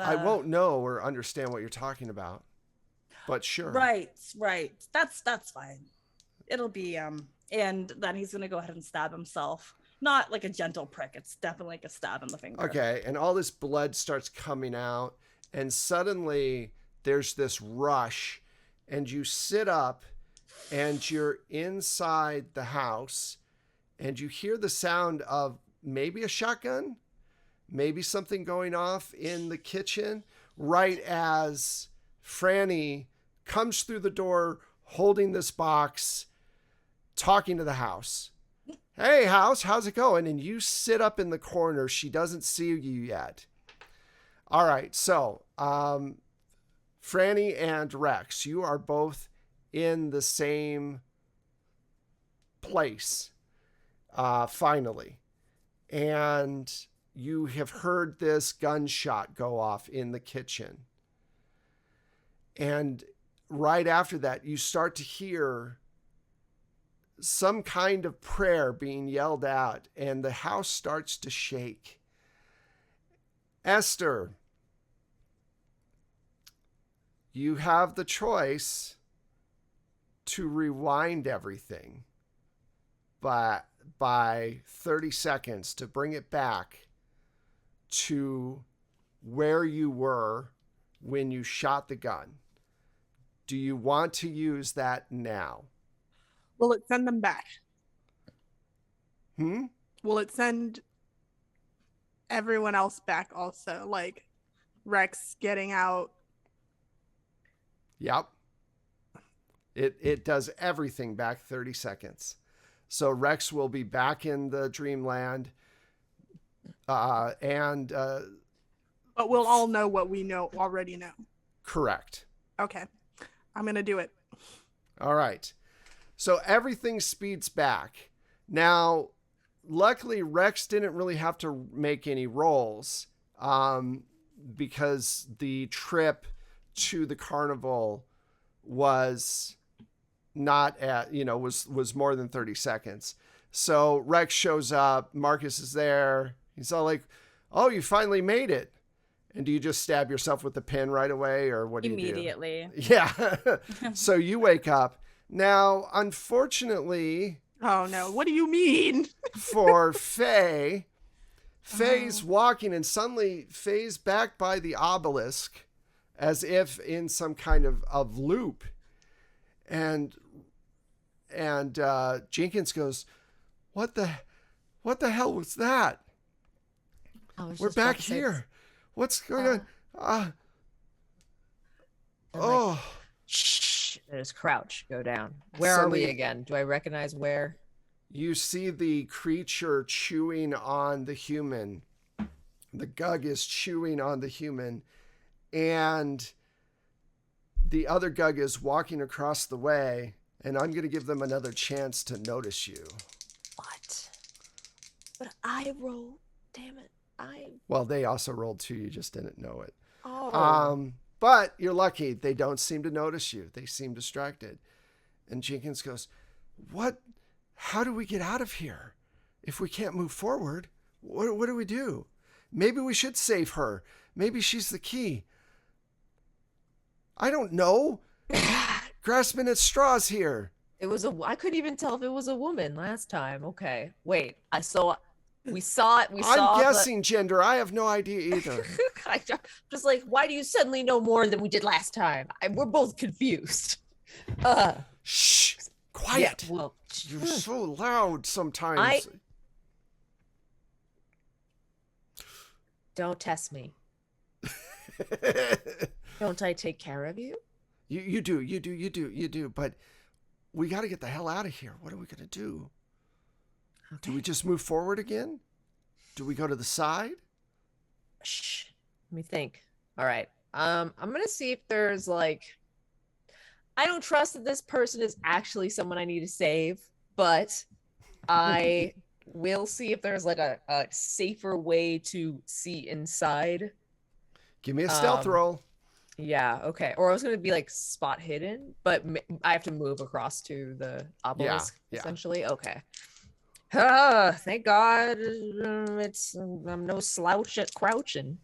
A: I won't know or understand what you're talking about, but sure.
D: Right. That's fine. It'll be and then he's gonna go ahead and stab himself. Not like a gentle prick. It's definitely like a stab in the finger.
A: Okay, and all this blood starts coming out, and suddenly there's this rush, and you sit up, and you're inside the house, and you hear the sound of maybe a shotgun, maybe something going off in the kitchen, right as Franny comes through the door holding this box, talking to the house. Hey, house, how's it going? And you sit up in the corner. She doesn't see you yet. All right, so Franny and Rex, you are both in the same place, finally. And you have heard this gunshot go off in the kitchen. And right after that, you start to hear some kind of prayer being yelled out, and the house starts to shake. Esther, you have the choice to rewind everything by 30 seconds to bring it back to where you were when you shot the gun. Do you want to use that now?
B: Will it send them back?
A: Will
B: it send everyone else back also? Like Rex getting out?
A: Yep. It does everything back 30 seconds. So Rex will be back in the dreamland. But
B: we'll all know what we already know.
A: Correct.
B: Okay. I'm going to do it.
A: All right. So everything speeds back. Now, luckily, Rex didn't really have to make any rolls because the trip to the carnival was not was more than 30 seconds. So Rex shows up. Marcus is there. He's all like, "Oh, you finally made it." And do you just stab yourself with the pin right away, or what do you do?
D: Immediately.
A: Yeah. So you wake up. Now, unfortunately...
B: Oh, no. What do you mean?
A: For Faye, Faye's walking, and suddenly Faye's back by the obelisk as if in some kind of loop. And Jenkins goes, What the hell was that? We're back here. What's going on?
C: Shh. There's crouch. Go down. Where are we again? Do I recognize where?
A: You see the creature chewing on the human. The Gug is chewing on the human. And the other Gug is walking across the way. And I'm going to give them another chance to notice you.
C: What? But I rolled. Damn it.
A: Well, they also rolled too. You just didn't know it.
C: Oh.
A: But you're lucky. They don't seem to notice you. They seem distracted. And Jenkins goes, What? How do we get out of here? If we can't move forward, what do we do? Maybe we should save her. Maybe she's the key. I don't know. Grasping at straws here.
C: I couldn't even tell if it was a woman last time. Okay. Wait. We saw it.
A: I'm guessing gender. I have no idea either.
C: Just like, why do you suddenly know more than we did last time? We're both confused.
A: Shh. Quiet.
C: Yeah, well,
A: you're so loud sometimes.
C: Don't test me. Don't I take care of you?
A: You do. But we got to get the hell out of here. What are we going to do? Okay. Do we just move forward again? Do we go to the side?
C: Shh. Let me think. All right. I'm going to see if there's I don't trust that this person is actually someone I need to save, but I will see if there's a safer way to see inside
A: Give me a stealth roll.
C: Yeah, okay. Or I was going to be like spot hidden, but I have to move across to the obelisk,
A: Yeah.
C: essentially. Okay. Ah, thank God I'm no slouch at crouching.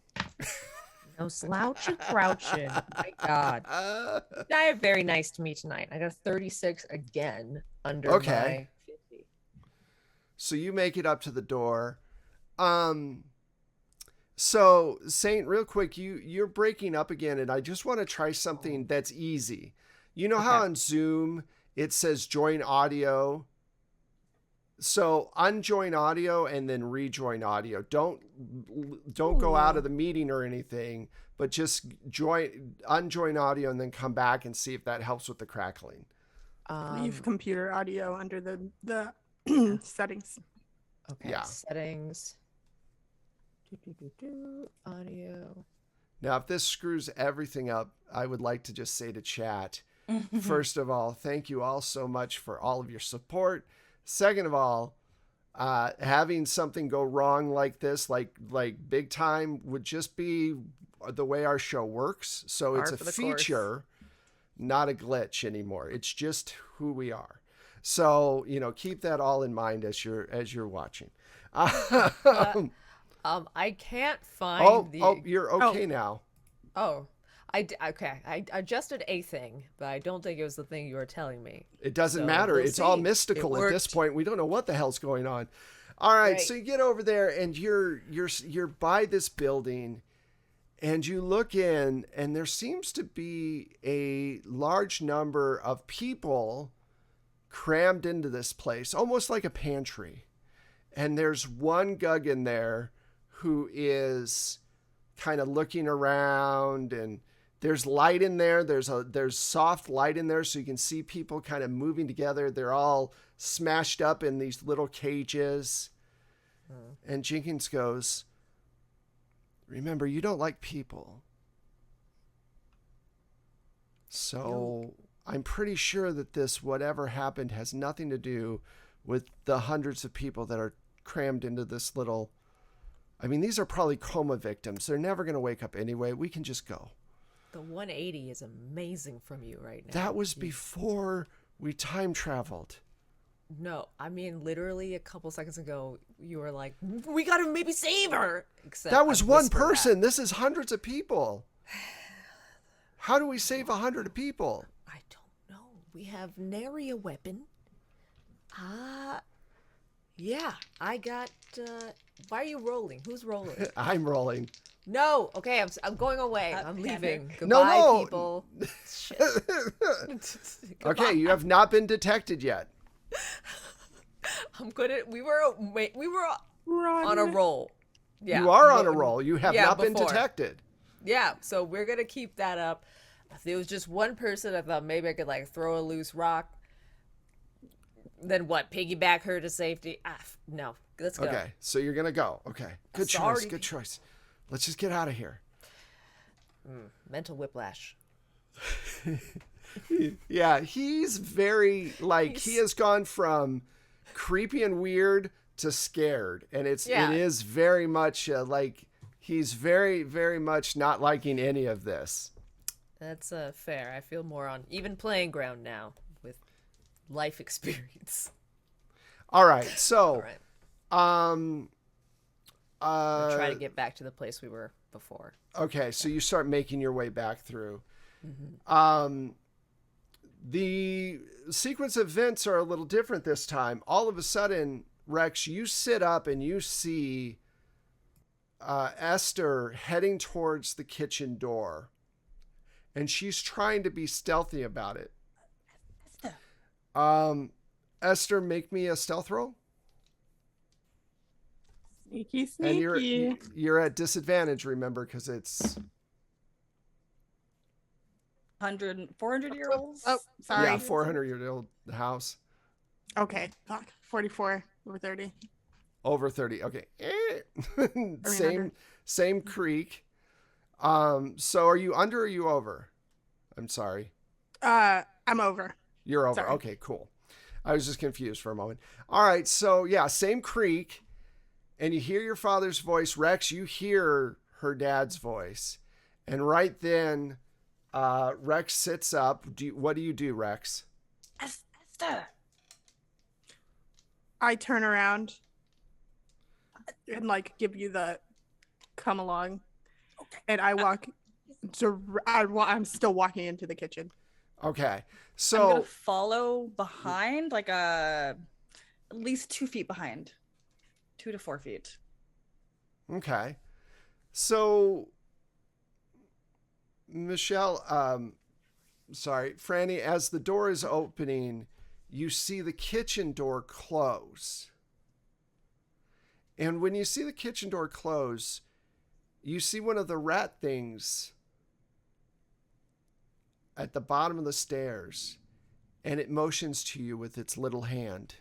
C: No slouch at crouching. My God. I very nice to me tonight. I got a 36 again under my 50.
A: So you make it up to the door. So Saint, real quick, you're breaking up again, and I just want to try something that's easy. You know how on Zoom it says join audio? So unjoin audio and then rejoin audio. Don't go out of the meeting or anything, but just unjoin audio and then come back and see if that helps with the crackling.
B: Leave computer audio under the settings.
C: Okay.
A: Yeah.
C: Settings. Audio.
A: Now, if this screws everything up, I would like to just say to chat, first of all, thank you all so much for all of your support. Second of all, having something go wrong like this, like big time, would just be the way our show works. So it's a feature, not a glitch anymore. It's just who we are. So, keep that all in mind as you're watching.
C: I can't find
A: you're okay now.
C: Oh, I adjusted a thing, but I don't think it was the thing you were telling me.
A: It doesn't matter. It's all mystical at this point. We don't know what the hell's going on. All right, so you get over there and you're by this building, and you look in, and there seems to be a large number of people crammed into this place, almost like a pantry. And there's one Gug in there who is kind of looking around, and there's light in there. There's soft light in there, so you can see people kind of moving together. They're all smashed up in these little cages. And Jenkins goes, "Remember, you don't like people. So I'm pretty sure that this whatever happened has nothing to do with the hundreds of people that are crammed into this little... I mean, these are probably coma victims. They're never going to wake up anyway. We can just go."
C: The 180 is amazing from you right now.
A: That was before we time traveled.
C: No, I mean, literally a couple seconds ago, you were like, "We got to maybe save her." Except
A: that was one person. This is hundreds of people. How do we save 100 people?
C: I don't know. We have nary a weapon. Yeah, I got... why are you rolling? Who's rolling?
A: I'm rolling.
C: No, okay, I'm going away. I'm leaving. Goodbye,
A: No.
C: people. Shit.
A: Okay, you have not been detected yet.
C: I'm good at... We were on a roll. Yeah.
A: You are on a roll. You have not been detected.
C: Yeah, so we're going to keep that up. If it was just one person, I thought maybe I could throw a loose rock. Then what? Piggyback her to safety? No. Let's go.
A: Okay, so you're going to go. Okay. Good choice. Good choice. Let's just get out of here.
C: Mental whiplash.
A: Yeah, he's very, he has gone from creepy and weird to scared. And it is very much, he's very, very much not liking any of this.
C: That's fair. I feel more on even playing ground now with life experience.
A: All right, so...
C: I'll try to get back to the place we were before.
A: Okay, so you start making your way back through. The sequence of events are a little different this time. All of a sudden, Rex, you sit up and you see Esther heading towards the kitchen door. And she's trying to be stealthy about it. Esther, make me a stealth roll.
B: Sneaky, sneaky.
A: And you're at disadvantage, remember, because it's
D: 400-year-olds.
B: Oh, sorry.
A: Yeah, 400-year-old house.
B: Okay, fuck. 44 over 30.
A: Over 30. Okay. Same creek. So are you under or are you over? I'm sorry.
B: I'm over.
A: You're over.
B: Sorry.
A: Okay, cool. I was just confused for a moment. All right, so yeah, same creek. And you hear your father's voice. Rex, you hear her dad's voice. And right then, Rex sits up. What do you do, Rex?
D: Esther.
B: I turn around and like give you the come along, and I walk. I'm still walking into the kitchen.
A: Okay,
D: I'm gonna
A: so
D: follow behind, like at least 2 feet behind, 2 to 4 feet.
A: okay, so Michelle, sorry, Franny, as the door is opening, you see the kitchen door close. And when you see the kitchen door close, you see one of the rat things at the bottom of the stairs, and it motions to you with its little hand.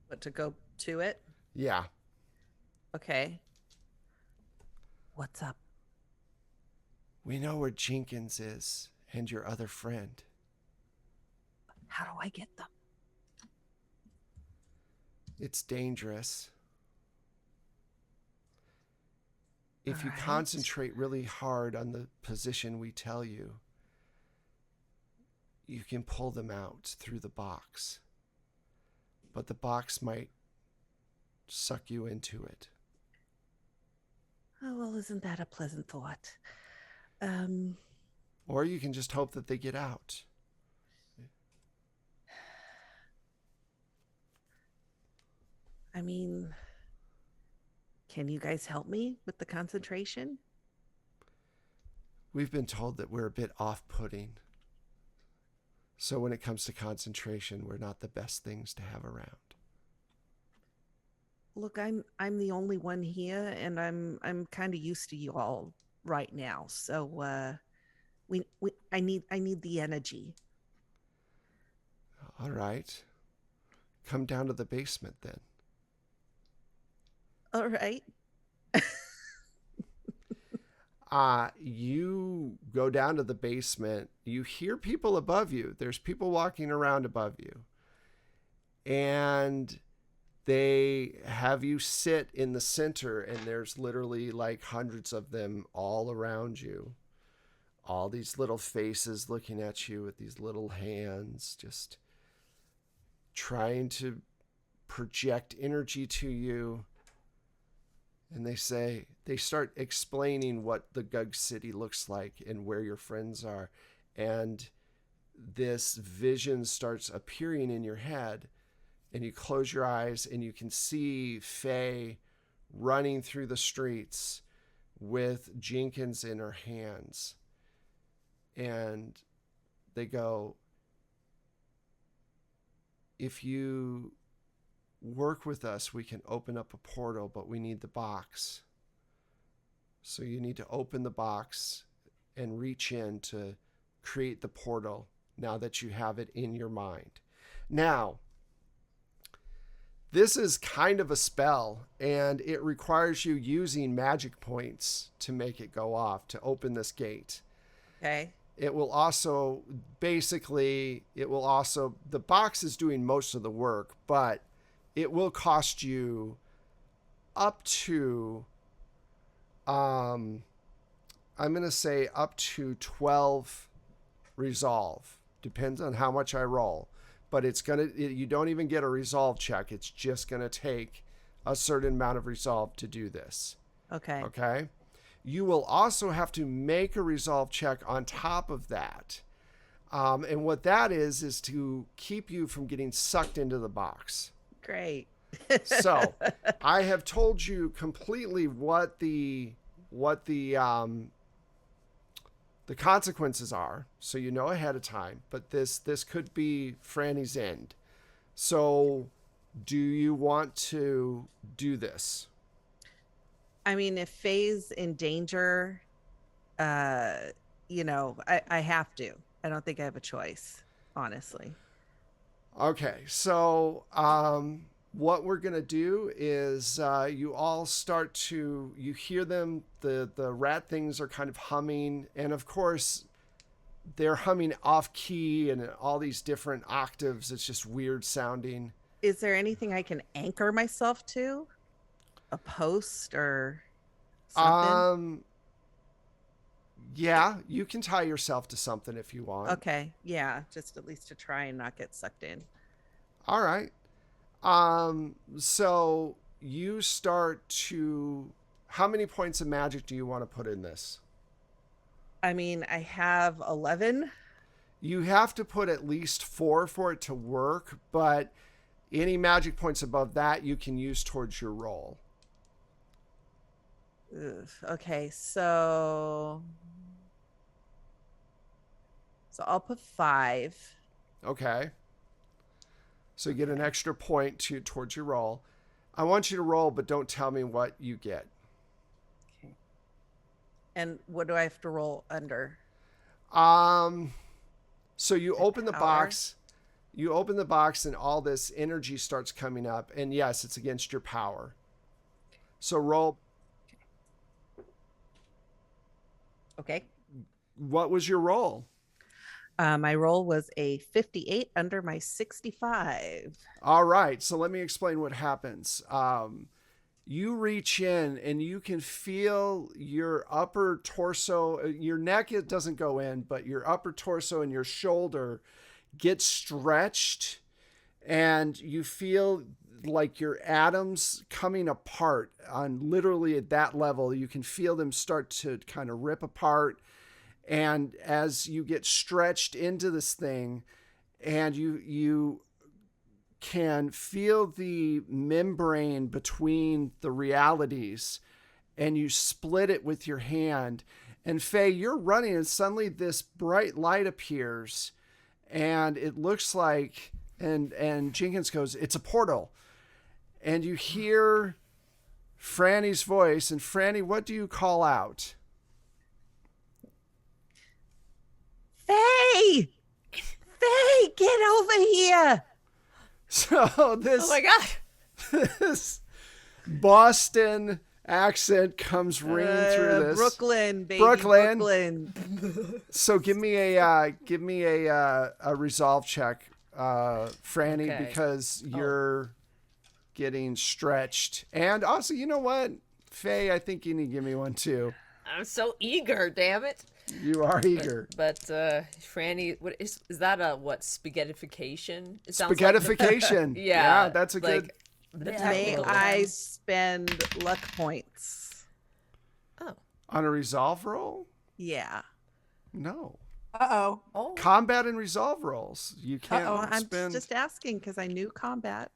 E: What, to go to it?
A: Yeah.
E: Okay. What's up?
A: We know where Jenkins is and your other friend.
E: How do I get them?
A: It's dangerous. If you
E: All right.
A: concentrate really hard on the position we tell you, you can pull them out through the box. But the box might suck you into it.
E: Oh, well, isn't that a pleasant thought?
A: Or you can just hope that they get out.
E: I mean, can you guys help me with the concentration?
A: We've been told that we're a bit off-putting. So when it comes to concentration, we're not the best things to have around.
E: Look, I'm the only one here, and I'm kind of used to you all right now. So I need the energy.
A: All right. Come down to the basement then.
E: All right.
A: You go down to the basement. You hear people above you. There's people walking around above you. And they have you sit in the center, and there's literally like hundreds of them all around you. All these little faces looking at you with these little hands, just trying to project energy to you. And they start explaining what the Gug City looks like and where your friends are. And this vision starts appearing in your head, and you close your eyes and you can see Faye running through the streets with Jenkins in her hands. And they go, if you work with us, we can open up a portal, but we need the box. So you need to open the box and reach in to create the portal now that you have it in your mind. Now, this is kind of a spell, and it requires you using magic points to make it go off, to open this gate.
E: Okay.
A: It will also, the box is doing most of the work, but it will cost you up to, I'm going to say up to 12 resolve. Depends on how much I roll. But you don't even get a resolve check. It's just going to take a certain amount of resolve to do this.
E: Okay.
A: Okay? You will also have to make a resolve check on top of that. And what that is to keep you from getting sucked into the box.
E: Great.
A: So I have told you completely what the consequences are, so you know ahead of time. But this could be Franny's end. So, do you want to do this?
E: I mean, if Faye's in danger, I have to. I don't think I have a choice, honestly.
A: Okay, so what we're gonna do is you all you hear them, the rat things are kind of humming, and of course they're humming off key and all these different octaves. It's just weird sounding.
E: Is there anything I can anchor myself to? A post or something?
A: Yeah, you can tie yourself to something if you want.
E: Okay. Yeah. Just at least to try and not get sucked in.
A: All right. So you start to. How many points of magic do you want to put in this?
E: I mean, I have 11.
A: You have to put at least 4 for it to work, but any magic points above that you can use towards your roll.
E: Ugh, okay, so I'll put 5.
A: Okay. So you get an extra point towards your roll. I want you to roll, but don't tell me what you get.
E: Okay. And what do I have to roll under?
A: So you open the
E: power?
A: box. You open the box and all this energy starts coming up. And yes, it's against your power. So roll.
E: Okay.
A: What was your roll?
E: My roll was a 58 under my 65.
A: All right. So let me explain what happens. You reach in and you can feel your upper torso, your neck, it doesn't go in, but your upper torso and your shoulder get stretched, and you feel like your atoms coming apart on literally at that level. You can feel them start to kind of rip apart. And as you get stretched into this thing, and you can feel the membrane between the realities, and you split it with your hand. And Faye, you're running, and suddenly this bright light appears, and it looks like, and Jenkins goes, "It's a portal." And you hear Franny's voice, and Franny, what do you call out?
E: Faye! Faye, get over here!
A: So this,
C: Oh my god.
A: this Boston accent comes ringing through this.
E: Brooklyn, baby.
A: Brooklyn.
E: Brooklyn.
A: So give me a resolve check, Franny,
C: Okay.
A: because you're getting stretched. And also, you know what, Faye, I think you need to give me one too.
C: I'm so eager, damn it.
A: You are eager.
C: But Franny, what is that a what spaghettification? It sounds
A: Spaghettification.
C: Like
A: Yeah, that's a good.
C: the
E: May
C: technical
E: I
C: term.
E: spend luck points?
C: Oh.
A: On a resolve roll?
E: Yeah.
A: No.
B: Uh-oh.
C: Oh.
A: Combat and resolve rolls. You can't
E: Well, I'm
A: spend.
E: just asking because I knew combat.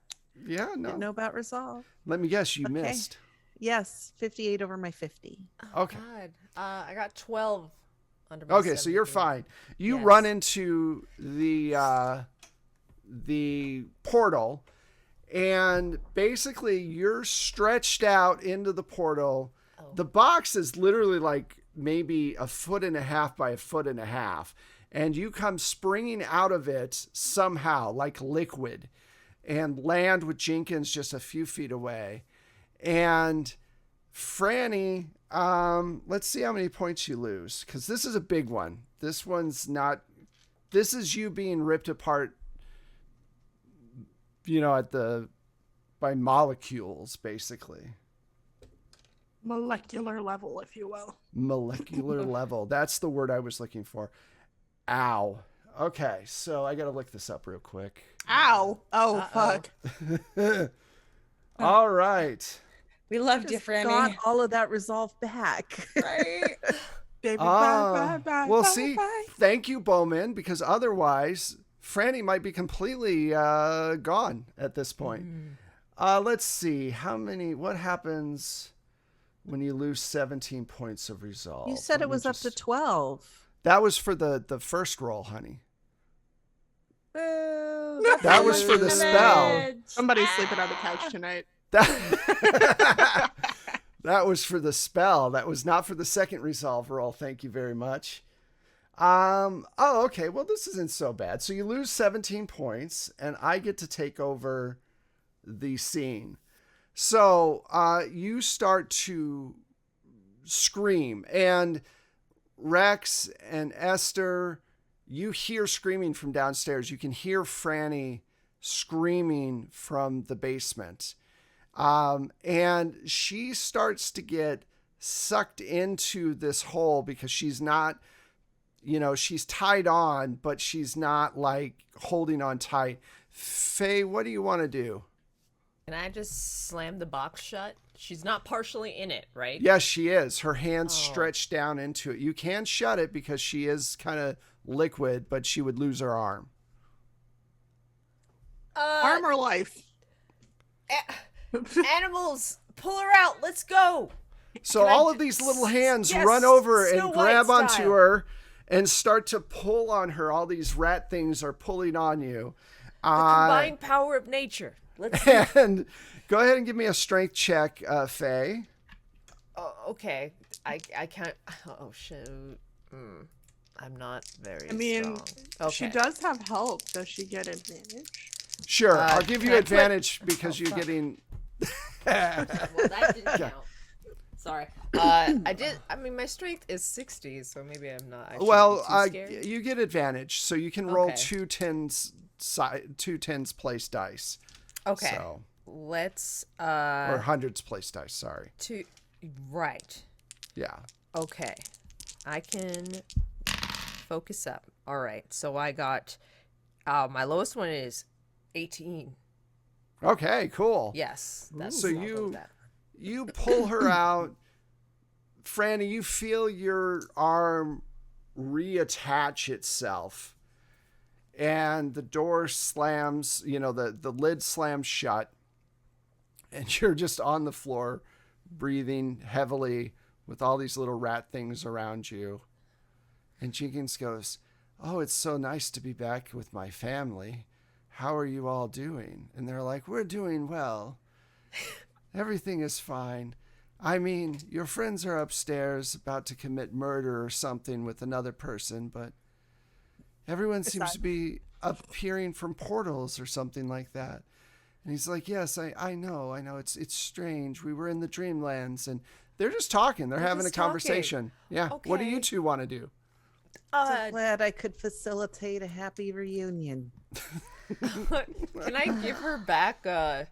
A: Yeah, no.
E: Didn't know about resolve.
A: Let me guess, you
E: Okay.
A: missed.
E: Yes, 58 over my 50.
A: Okay.
C: God. I got 12 under my
A: Okay, so you're
C: 17.
A: fine. You
C: Yes.
A: run into the portal, and basically you're stretched out into the portal.
C: Oh.
A: The box is literally like maybe 1.5 feet by 1.5 feet, and you come springing out of it somehow like liquid, and land with Jenkins just a few feet away. And Franny, let's see how many points you lose, because this is a big one. This one's not. This is you being ripped apart, by molecules, basically.
B: Molecular level, if you will.
A: Molecular level. That's the word I was looking for. Ow. Okay, so I gotta look this up real quick.
B: Ow. Oh,
C: Uh-oh.
B: fuck.
A: All right.
D: We loved you,
E: Just
D: Franny.
E: got all of that resolve back.
D: Right?
B: Baby,
A: Ah,
B: bye.
A: well,
B: bye,
A: see,
B: bye.
A: thank you, Bowman, because otherwise, Franny might be completely gone at this point. Let's see, what happens when you lose 17 points of resolve?
E: You said
A: Let
E: it
A: me
E: was up to
A: just-
E: 12.
A: That was for the first roll, honey.
D: Boo,
A: That was for the spell.
B: Somebody's sleeping on the couch tonight.
A: That, that was for the spell. That was not for the second resolve roll. Thank you very much. Okay. Well, this isn't so bad. So you lose 17 points, and I get to take over the scene. So you start to scream, and Rex and Esther, you hear screaming from downstairs. You can hear Franny screaming from the basement. And she starts to get sucked into this hole because she's not, she's tied on, but she's not like holding on tight. Faye, what do you want to do?
F: Can I just slam the box shut? She's not partially in it, right?
A: Yes, she is. Her hands stretched down into it. You can shut it because she is kind of liquid, but she would lose her arm.
B: Arm or life?
F: Animals, pull her out. Let's go.
A: So all of these little hands run over and grab onto her and start to pull on her. All these rat things are pulling on you.
F: The combined power of nature. Let's
A: and go ahead and give me a strength check, Faye.
F: Oh, okay. I can't. Oh, shoot. I'm not very strong. Okay.
B: She does have help. Does she get advantage?
A: Sure. I'll give you advantage because you're getting...
F: Well, that didn't count. Sorry. I mean, my strength is 60, so maybe I'm not.
A: You get advantage, so you can roll
F: Okay.
A: two tens place dice.
F: Okay.
A: So,
F: Let's
A: or hundreds place dice. Sorry.
F: Right.
A: Yeah.
F: Okay. I can focus up. All right. So I got my lowest one is 18.
A: Okay. Cool.
F: Yes. That's
A: So you pull her out. Franny, you feel your arm reattach itself. And the door slams, the lid slams shut. And you're just on the floor, breathing heavily with all these little rat things around you. And Jenkins goes, "Oh, it's so nice to be back with my family. How are you all doing?" And they're like, "We're doing well. Everything is fine. I mean, your friends are upstairs about to commit murder or something with another person, but everyone seems to be appearing from portals or something like that." And he's like, "Yes, I know. It's strange. We were in the dreamlands," and they're just talking. They're having a conversation. Yeah.
F: Okay.
A: What do you two want to do?
E: So glad I could facilitate a happy reunion.
F: Can I give her back? I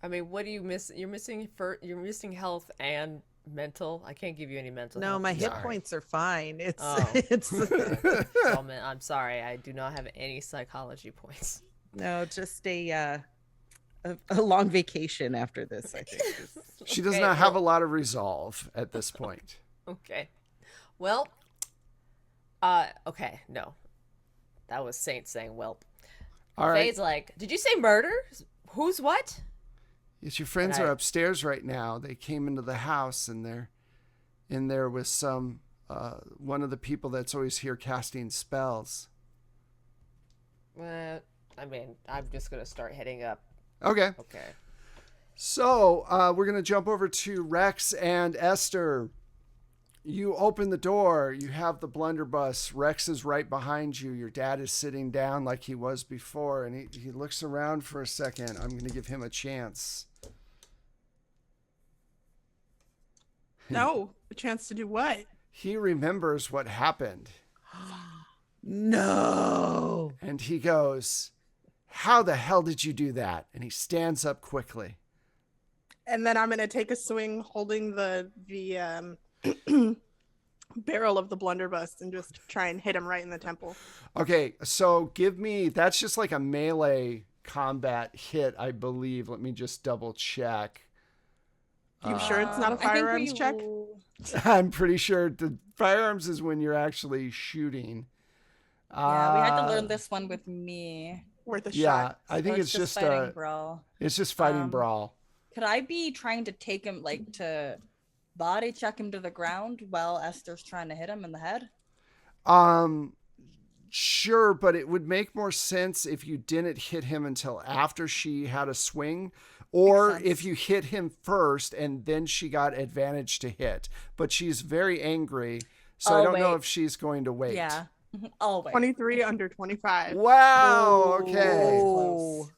F: mean, what do you miss? You're missing health and mental. I can't give you any mental.
E: No,
F: health.
E: my hit points are fine. It's
F: I'm sorry. I do not have any psychology points.
E: no, just a long vacation after this, I think.
A: She does not have a lot of resolve at this point.
F: Okay. Well, okay, no. That was Saint saying whelp.
A: All right.
F: Faye's like, "Did you say murder? Who's what?"
A: Yes, your friends are upstairs right now. They came into the house and they're in there with some one of the people that's always here casting spells.
F: I mean, I'm just gonna start heading up.
A: Okay.
F: Okay.
A: So we're going to jump over to Rex and Esther. You open the door. You have the blunderbuss. Rex is right behind you. Your dad is sitting down like he was before, and he looks around for a second. I'm going to give him a chance.
B: No, a chance to do what?
A: He remembers what happened.
E: No.
A: And he goes, "How the hell did you do that?" And he stands up quickly.
B: And then I'm gonna take a swing holding the barrel of the blunderbuss and just try and hit him right in the temple.
A: Okay, so that's just like a melee combat hit, I believe. Let me just double check.
B: You sure it's not a firearms check?
A: I'm pretty sure the firearms is when you're actually shooting.
D: Yeah, we had to learn this one with me.
B: Worth a
A: Yeah,
B: shot.
A: I think
D: So
A: it's just
D: fighting brawl.
A: It's just fighting brawl.
D: Could I be trying to take him, like, to body check him to the ground while Esther's trying to hit him in the head?
A: Sure, but it would make more sense if you didn't hit him until after she had a swing, or if you hit him first and then she got advantage to hit. But she's very angry, so I don't know if she's going to wait.
D: Yeah. Oh, wait.
B: 23 under 25.
A: Wow. Okay.
D: Close.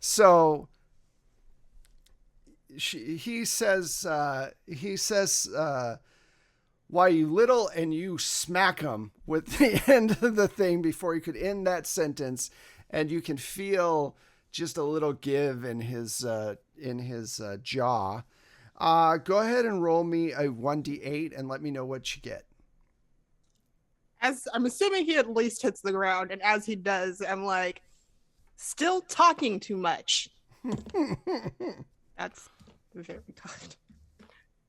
A: So he says, "Why, you little," and you smack him with the end of the thing before you could end that sentence, and you can feel just a little give in his jaw. Go ahead and roll me a 1d8 and let me know what you get.
B: As I'm assuming he at least hits the ground, and as he does, I'm like, still talking too much. That's very good.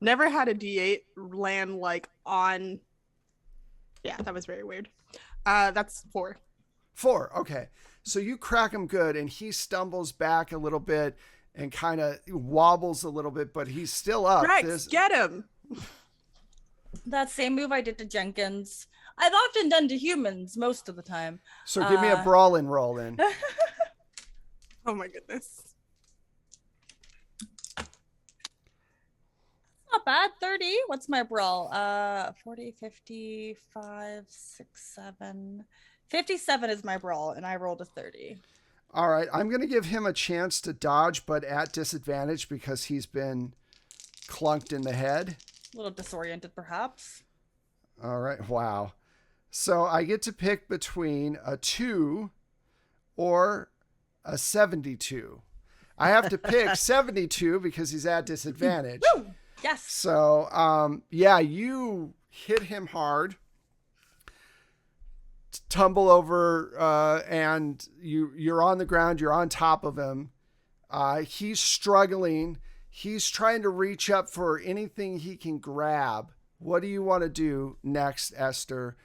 B: Never had a D8 land like on. Yeah, that was very weird. That's 4.
A: 4. Okay. So you crack him good, and he stumbles back a little bit and kind of wobbles a little bit, but he's still up.
B: Rex, get him.
D: That same move I did to Jenkins, I've often done to humans most of the time.
A: So give me a brawling roll then.
B: Oh my goodness.
D: Not bad. 30. What's my brawl? 40, 55, 6, 7. 57 is my brawl, and I rolled a 30.
A: All right. I'm going to give him a chance to dodge, but at disadvantage because he's been clunked in the head.
D: A little disoriented, perhaps.
A: All right. Wow. So I get to pick between a 2 or a 72. I have to pick 72 because he's at disadvantage.
D: Woo! Yes.
A: So, yeah, you hit him hard, tumble over, and you're on the ground. You're on top of him. He's struggling. He's trying to reach up for anything he can grab. What do you want to do next, Esther?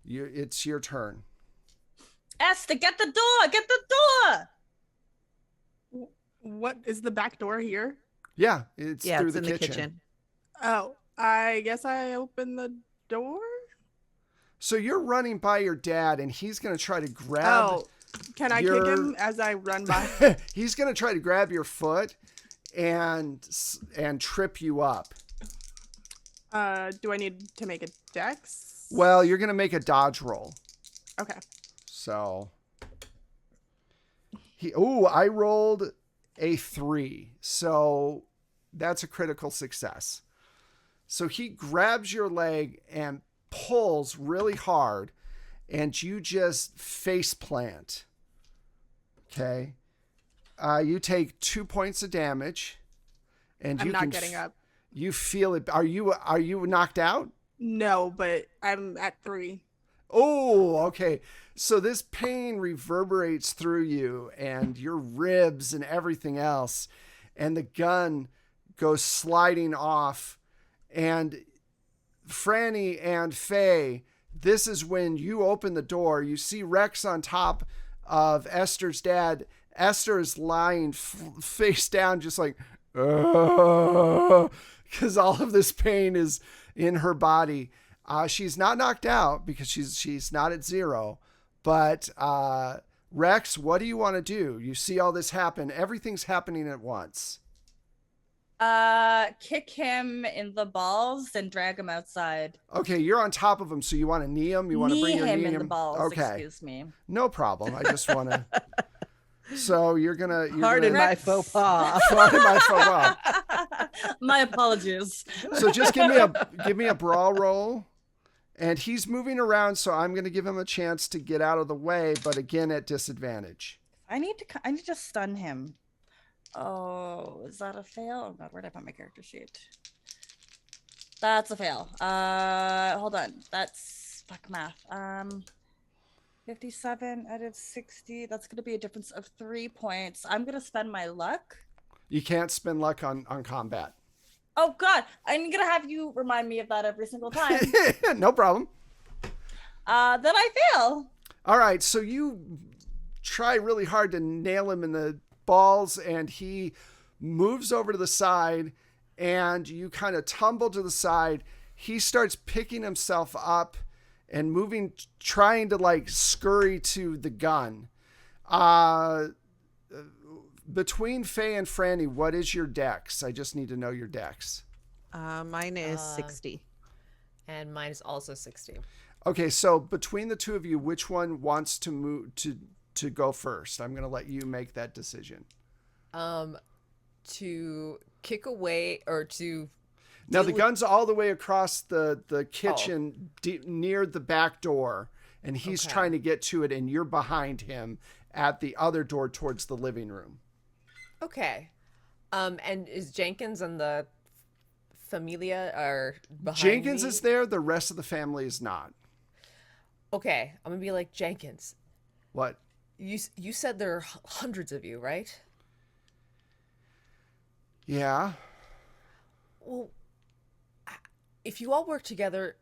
A: It's your turn.
D: Esther, get the door! Get the door!
B: What is the back door here?
A: Yeah, it's through
E: it's
A: the
E: in
A: kitchen.
E: the kitchen.
B: Oh, I guess I open the door.
A: So you're running by your dad, and he's going to try to grab.
B: Oh, can I kick him as I run by?
A: He's going to try to grab your foot and trip you up.
B: Do I need to make a dex?
A: Well, you're going to make a dodge roll.
B: Okay.
A: So I rolled a 3. So that's a critical success. So he grabs your leg and pulls really hard, and you just face plant. Okay. You take 2 points of damage, and
B: I'm not getting up.
A: You feel it. Are you knocked out?
B: No, but I'm at 3.
A: Oh, okay. So this pain reverberates through you and your ribs and everything else, and the gun goes sliding off. And Franny and Faye, this is when you open the door. You see Rex on top of Esther's dad. Esther is lying face down, just like, because all of this pain is in her body. She's not knocked out because she's not at 0. But Rex, what do you want to do? You see all this happen. Everything's happening at once.
D: Kick him in the balls and drag him outside.
A: Okay, you're on top of him, so you want to knee him? You want to bring your knee
D: in the balls,
A: okay.
D: Excuse me.
A: No problem. I just want to. So you're gonna
E: Pardon my faux pas.
A: Pardon my faux pas.
D: My apologies.
A: So just give me a brawl roll. And he's moving around, so I'm going to give him a chance to get out of the way, but again at disadvantage.
D: I need to stun him. Oh, is that a fail? Oh god, where did I put my character sheet? That's a fail. Hold on. That's fuck math. 57 out of 60. That's going to be a difference of 3 points. I'm going to spend my luck.
A: You can't spend luck on combat.
D: Oh god, I'm gonna have you remind me of that every single time.
A: No problem.
D: Then I fail.
A: All right, so you try really hard to nail him in the balls, and he moves over to the side, and you kind of tumble to the side. He starts picking himself up and moving, trying to like scurry to the gun. Between Faye and Franny, what is your dex? I just need to know your dex.
E: Mine is 60.
F: And mine is also 60.
A: Okay, so between the two of you, which one wants to move to go first? I'm going to let you make that decision.
F: To kick away or to...
A: Now, the gun's all the way across the kitchen near the back door, and he's trying to get to it, and you're behind him at the other door towards the living room.
F: Okay. And is Jenkins on the familia are behind
A: Jenkins
F: me.
A: is there. The rest of the family is not.
F: Okay, I'm gonna be like, Jenkins.
A: What?
F: You said there are hundreds of you, right?
A: Yeah.
F: Well, if you all work together,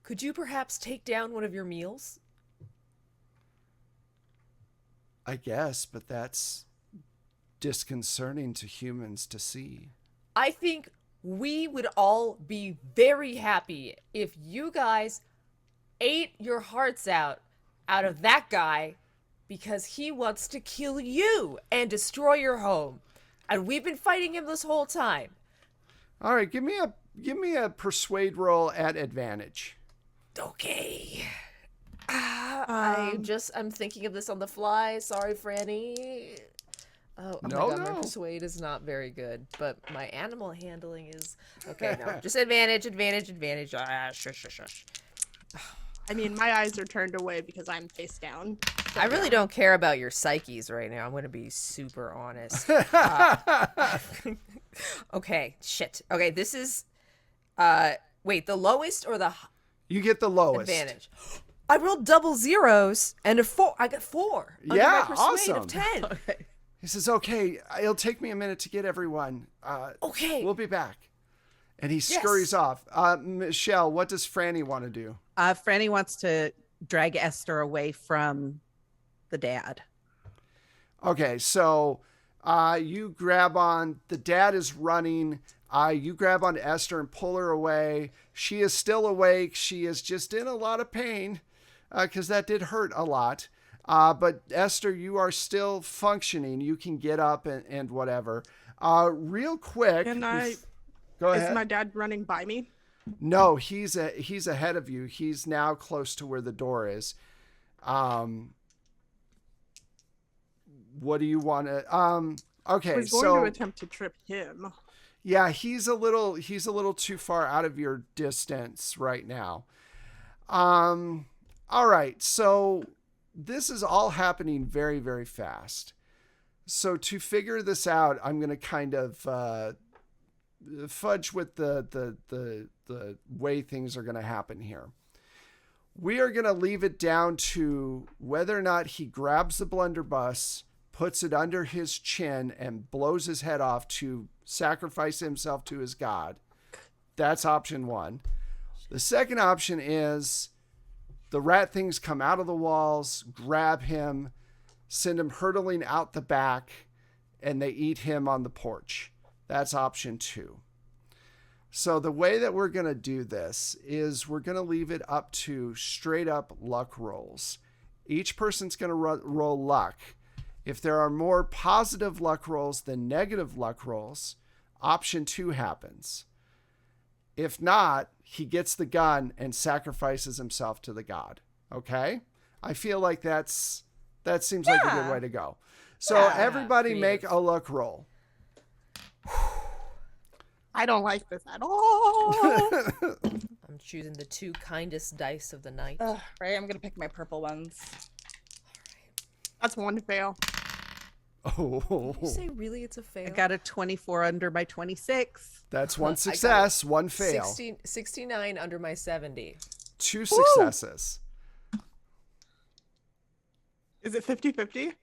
F: could you perhaps take down one of your meals?
A: I guess, but that's disconcerting to humans to see.
F: I think we would all be very happy if you guys ate your hearts out of that guy because he wants to kill you and destroy your home. And we've been fighting him this whole time.
A: All right, give me a persuade roll at advantage.
F: Okay. I'm thinking of this on the fly. Sorry, Franny. Oh my god, my persuade is not very good, but my animal handling is okay. No, just advantage. Shush.
B: I mean, my eyes are turned away because I'm face down.
F: I really don't care about your psyches right now. I'm going to be super honest. Okay, shit. Okay, this is wait, the lowest or the
A: You get the lowest.
F: advantage? I rolled double zeros and a 4. I got 4. Under
A: Yeah,
F: my persuade
A: awesome.
F: of 10.
E: Okay.
A: He says, "Okay, it'll take me a minute to get everyone.
F: Okay.
A: We'll be back." And he scurries off. Michelle, what does Franny want to do?
E: Franny wants to drag Esther away from the dad.
A: Okay, so you grab on, the dad is running. You grab on Esther and pull her away. She is still awake. She is just in a lot of pain because that did hurt a lot. But Esther, you are still functioning. You can get up and whatever. Real quick. Go ahead.
B: Is my dad running by me?
A: No, he's ahead of you. He's now close to where the door is. What do you want to? Okay,
B: I was going to attempt to trip him.
A: Yeah, he's a little too far out of your distance right now. All right, so this is all happening very, very fast. So to figure this out, I'm going to kind of fudge with the way things are going to happen here. We are going to leave it down to whether or not he grabs the blunderbuss, puts it under his chin, and blows his head off to sacrifice himself to his god. That's option one. The second option is the rat things come out of the walls, grab him, send him hurtling out the back, and they eat him on the porch. That's option two. So the way that we're going to do this is we're going to leave it up to straight up luck rolls. Each person's going to roll luck. If there are more positive luck rolls than negative luck rolls, option two happens. If not, he gets the gun and sacrifices himself to the god. Okay? I feel like that seems like a good way to go. So everybody make a luck roll.
B: I don't like this at all.
F: I'm choosing the 2 kindest dice of the night.
D: Right, I'm gonna pick my purple ones.
B: That's one fail.
A: Oh,
F: You say really it's a fail?
E: I got a 24 under my 26.
A: that's one success, one fail.
F: 69 under my 70.
A: 2 successes.
B: Is it 50-50?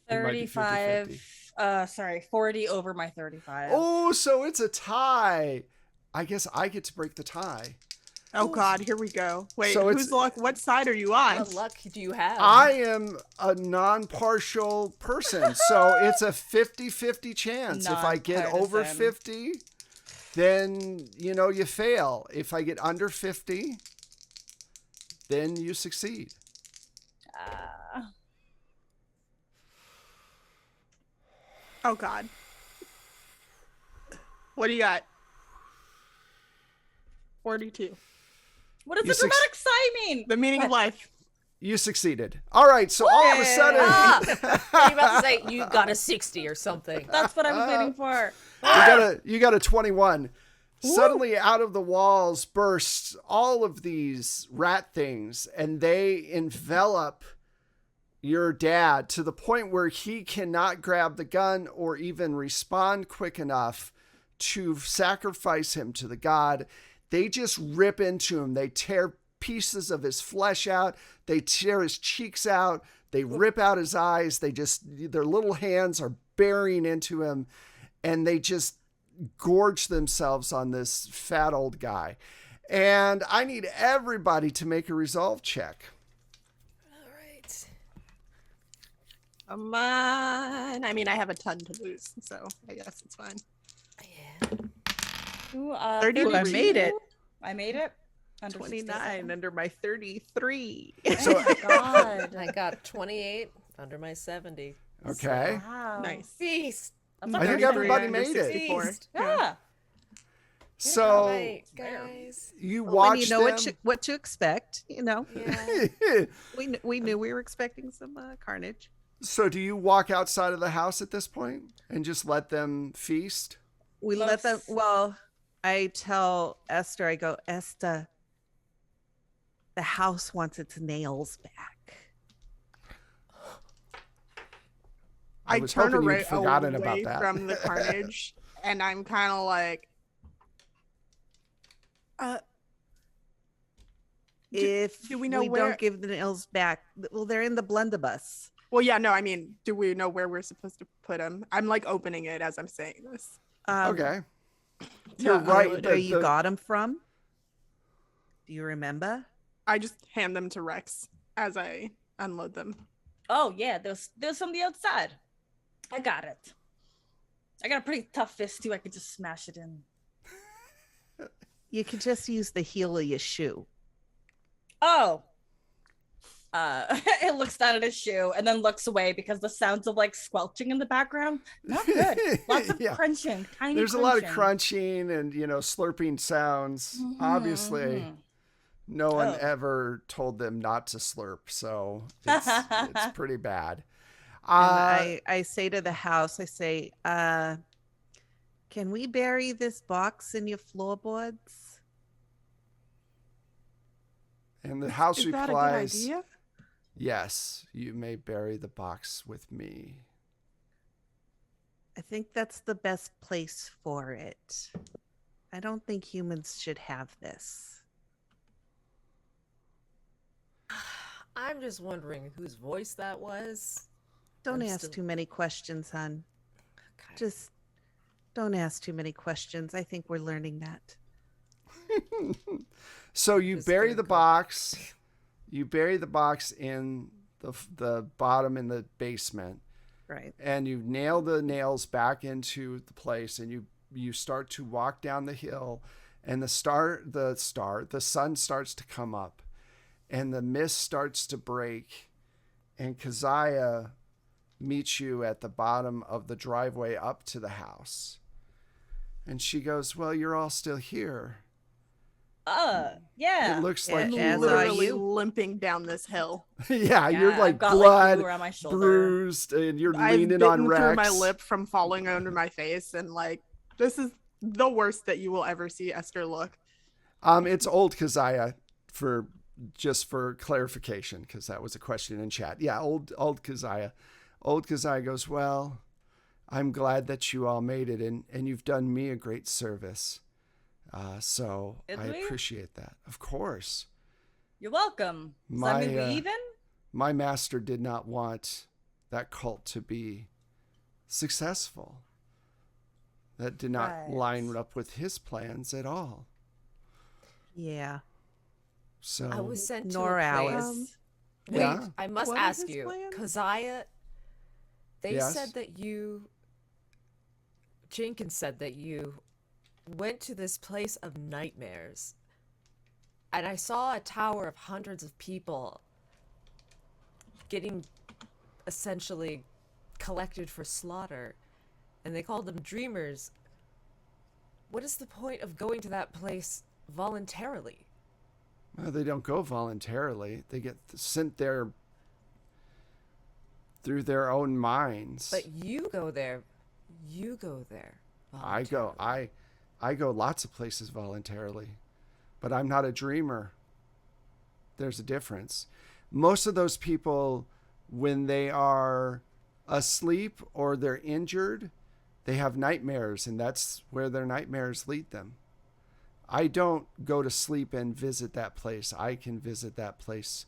A: It might be 50-50.
D: 40 over my 35.
A: Oh, so it's a tie. I guess I get to break the tie.
B: Oh God, here we go. Wait,
A: So
B: whose luck? What side are you on?
F: What luck do you have?
A: I am a non-partial person, so it's a 50-50 chance. If I get over
D: Non-partisan.
A: 50, then, you fail. If I get under 50, then you succeed.
B: Oh God. What do you got? 42.
D: What does
A: You
D: the dramatic sigh mean?
B: The meaning of life.
A: You succeeded. All right, so all of a sudden,
F: Are you about to say you got a 60 or something?
D: That's what I was waiting for.
A: you got a 21. Suddenly out of the walls bursts all of these rat things, and they envelop your dad to the point where he cannot grab the gun or even respond quick enough to sacrifice him to the god. They just rip into him. They tear pieces of his flesh out. They tear his cheeks out. They rip out his eyes. Their little hands are burying into him, and they just gorge themselves on this fat old guy. And I need everybody to make a resolve check.
F: All right.
B: Come on. I mean, I have a ton to lose, so I guess it's fine.
F: Yeah.
D: Ooh,
B: 30.
E: Ooh, I made it.
D: I made it. Under
E: 29
D: 67.
E: under my 33.
A: So-
D: Oh my god.
F: I got 28 under my 70.
A: Okay.
D: Wow.
B: Nice.
F: Feast.
D: That's
A: I think
D: 33
A: everybody
D: under
A: made it.
D: 64.
F: Feast.
D: Yeah.
A: So
F: Right, guys.
A: you
E: When
A: watch
E: you know
A: them.
E: what to expect,
F: Yeah.
E: we knew we were expecting some carnage.
A: So do you walk outside of the house at this point and just let them feast?
E: We let them. Well, I tell Esther, I go, Esther, the house wants its nails back.
A: I
B: I
A: was
B: turn
A: hoping you'd
B: away
A: forgotten about that.
B: from the carnage, and I'm kind of like,
E: If
B: do we know
E: we
B: where-
E: don't give the nails back, well, they're in the blunderbuss.
B: well, yeah, no, I mean, do we know where we're supposed to put them? I'm like opening it as I'm saying this.
A: Okay. You're
B: Yeah,
A: right.
E: Where you got them from? Do you remember?
B: I just hand them to Rex as I unload them.
D: Oh yeah, there's from the outside. I got it. I got a pretty tough fist too. I could just smash it in.
E: You could just use the heel of your shoe.
D: Oh. It looks down at his shoe and then looks away because the sounds of like squelching in the background. Not good. Lots of
A: Yeah.
D: crunching. Tiny
A: There's a lot of
D: crunching.
A: crunching and, slurping sounds.
D: Mhm,
A: Obviously,
D: mhm.
A: no one
D: Oh.
A: ever told them not to slurp, so it's pretty bad.
E: And I say to the house, I say, can we bury this box in your floorboards?
A: And the house
B: Is that a good
A: replies,
B: idea?
A: yes, you may bury the box with me.
E: I think that's the best place for it. I don't think humans should have this.
F: I'm just wondering whose voice that was.
E: Don't
F: I'm
E: ask
F: still-
E: too many questions, hon.
F: Okay.
E: Just don't ask too many questions. I think we're learning that.
A: So you
F: Just
A: bury
F: gonna
A: the
F: go.
A: box. You bury the box in the bottom in the basement,
E: Right.
A: and you nail the nails back into the place, and you start to walk down the hill, and the sun starts to come up, and the mist starts to break, and Keziah meets you at the bottom of the driveway up to the house, and she goes, "Well, you're all still here."
D: Yeah.
A: It looks
E: Yeah,
A: like
B: I'm
E: as
A: you
E: are
A: were,
B: literally
E: you.
B: limping down this hill.
A: yeah, you're
D: I've
A: like
D: got,
A: blood,
D: glue around my shoulder.
A: bruised, and you're
B: I've
A: leaning
B: bitten
A: on Rex.
B: through my lip from falling under my face, and like this is the worst that you will ever see Esther look.
A: It's old Keziah for clarification, because that was a question in chat. Yeah, old Keziah. Old Keziah goes, "Well, I'm glad that you all made it, and you've done me a great service. So
D: Did
A: I
D: we?
A: appreciate that. Of course.
D: You're welcome. Does
A: My,
D: that mean we even?
A: My master did not want that cult to be successful. That did not
D: Right.
A: line up with his plans at all.
E: Yeah.
A: So
F: I was sent to
E: Nor
F: a place.
E: ours.
F: Wait,
A: Yeah.
F: I must
B: What are
F: ask
B: his
F: you,
B: plans?
F: Keziah. They
A: Yes?
F: said that Jenkins said that you went to this place of nightmares, and I saw a tower of hundreds of people getting essentially collected for slaughter, and they called them dreamers. What is the point of going to that place voluntarily?
A: Well, they don't go voluntarily. They get sent there through their own minds.
F: But you go there. You go there.
A: I go lots of places voluntarily, but I'm not a dreamer. There's a difference. Most of those people, when they are asleep or they're injured, They have nightmares, and that's where their nightmares lead them. I don't go to sleep and visit that place. I can visit that place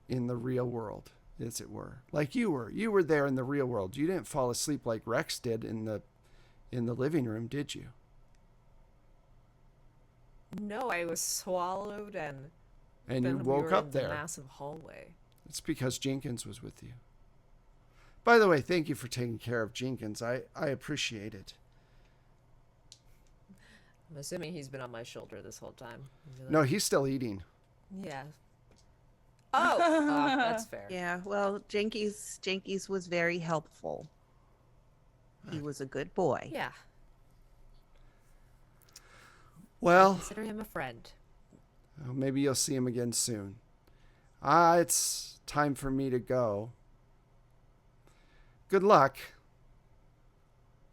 A: in the real world, as it were. Like you were. You were there in the real world. You didn't fall asleep like Rex did in the living room, did you?
F: No, I was swallowed and
A: And you
F: then
A: woke
F: we were
A: up
F: in
A: there.
F: the massive hallway.
A: It's because Jenkins was with you. By the way, thank you for taking care of Jenkins. I appreciate it.
F: I'm assuming he's been on my shoulder this whole time.
A: No, he's still eating.
F: Yeah. Oh, that's fair.
E: Yeah, well, Jenkins was very helpful. He was a good boy.
F: Yeah.
A: Well,
F: Consider him a friend.
A: maybe you'll see him again soon. It's time for me to go. Good luck.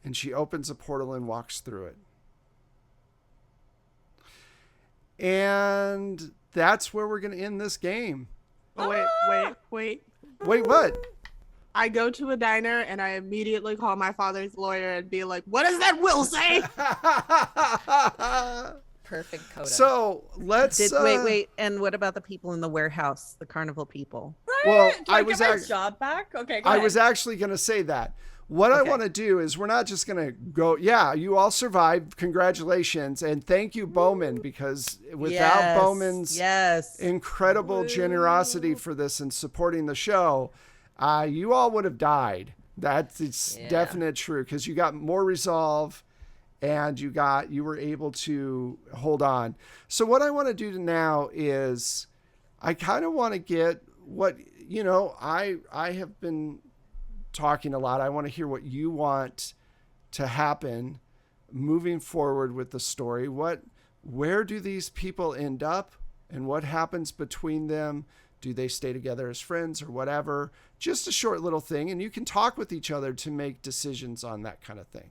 A: And she opens a portal and walks through it. And that's where we're going to end this game.
B: Oh, wait.
A: Wait, what?
B: I go to a diner and I immediately call my father's lawyer and be like, what does that will say?
F: Perfect coda.
A: So let's
E: Wait, and what about the people in the warehouse, the carnival people?
D: Right?
A: Well,
D: Do I,
A: I
D: get
A: was
D: my
A: act-
D: job back? Okay, go
A: I
D: ahead.
A: was actually going to say that. What I
E: Okay.
A: want to do is we're not just going to go, yeah, you all survived. Congratulations. And thank you, Bowman, because without Bowman's incredible generosity for this and supporting the show, you all would have died. That's definite true, because you got more resolve and you were able to hold on. So what I want to do now is I kind of want to get what, I have been talking a lot. I want to hear what you want to happen moving forward with the story. Where do these people end up and what happens between them? Do they stay together as friends or whatever? Just a short little thing. And you can talk with each other to make decisions on that kind of thing.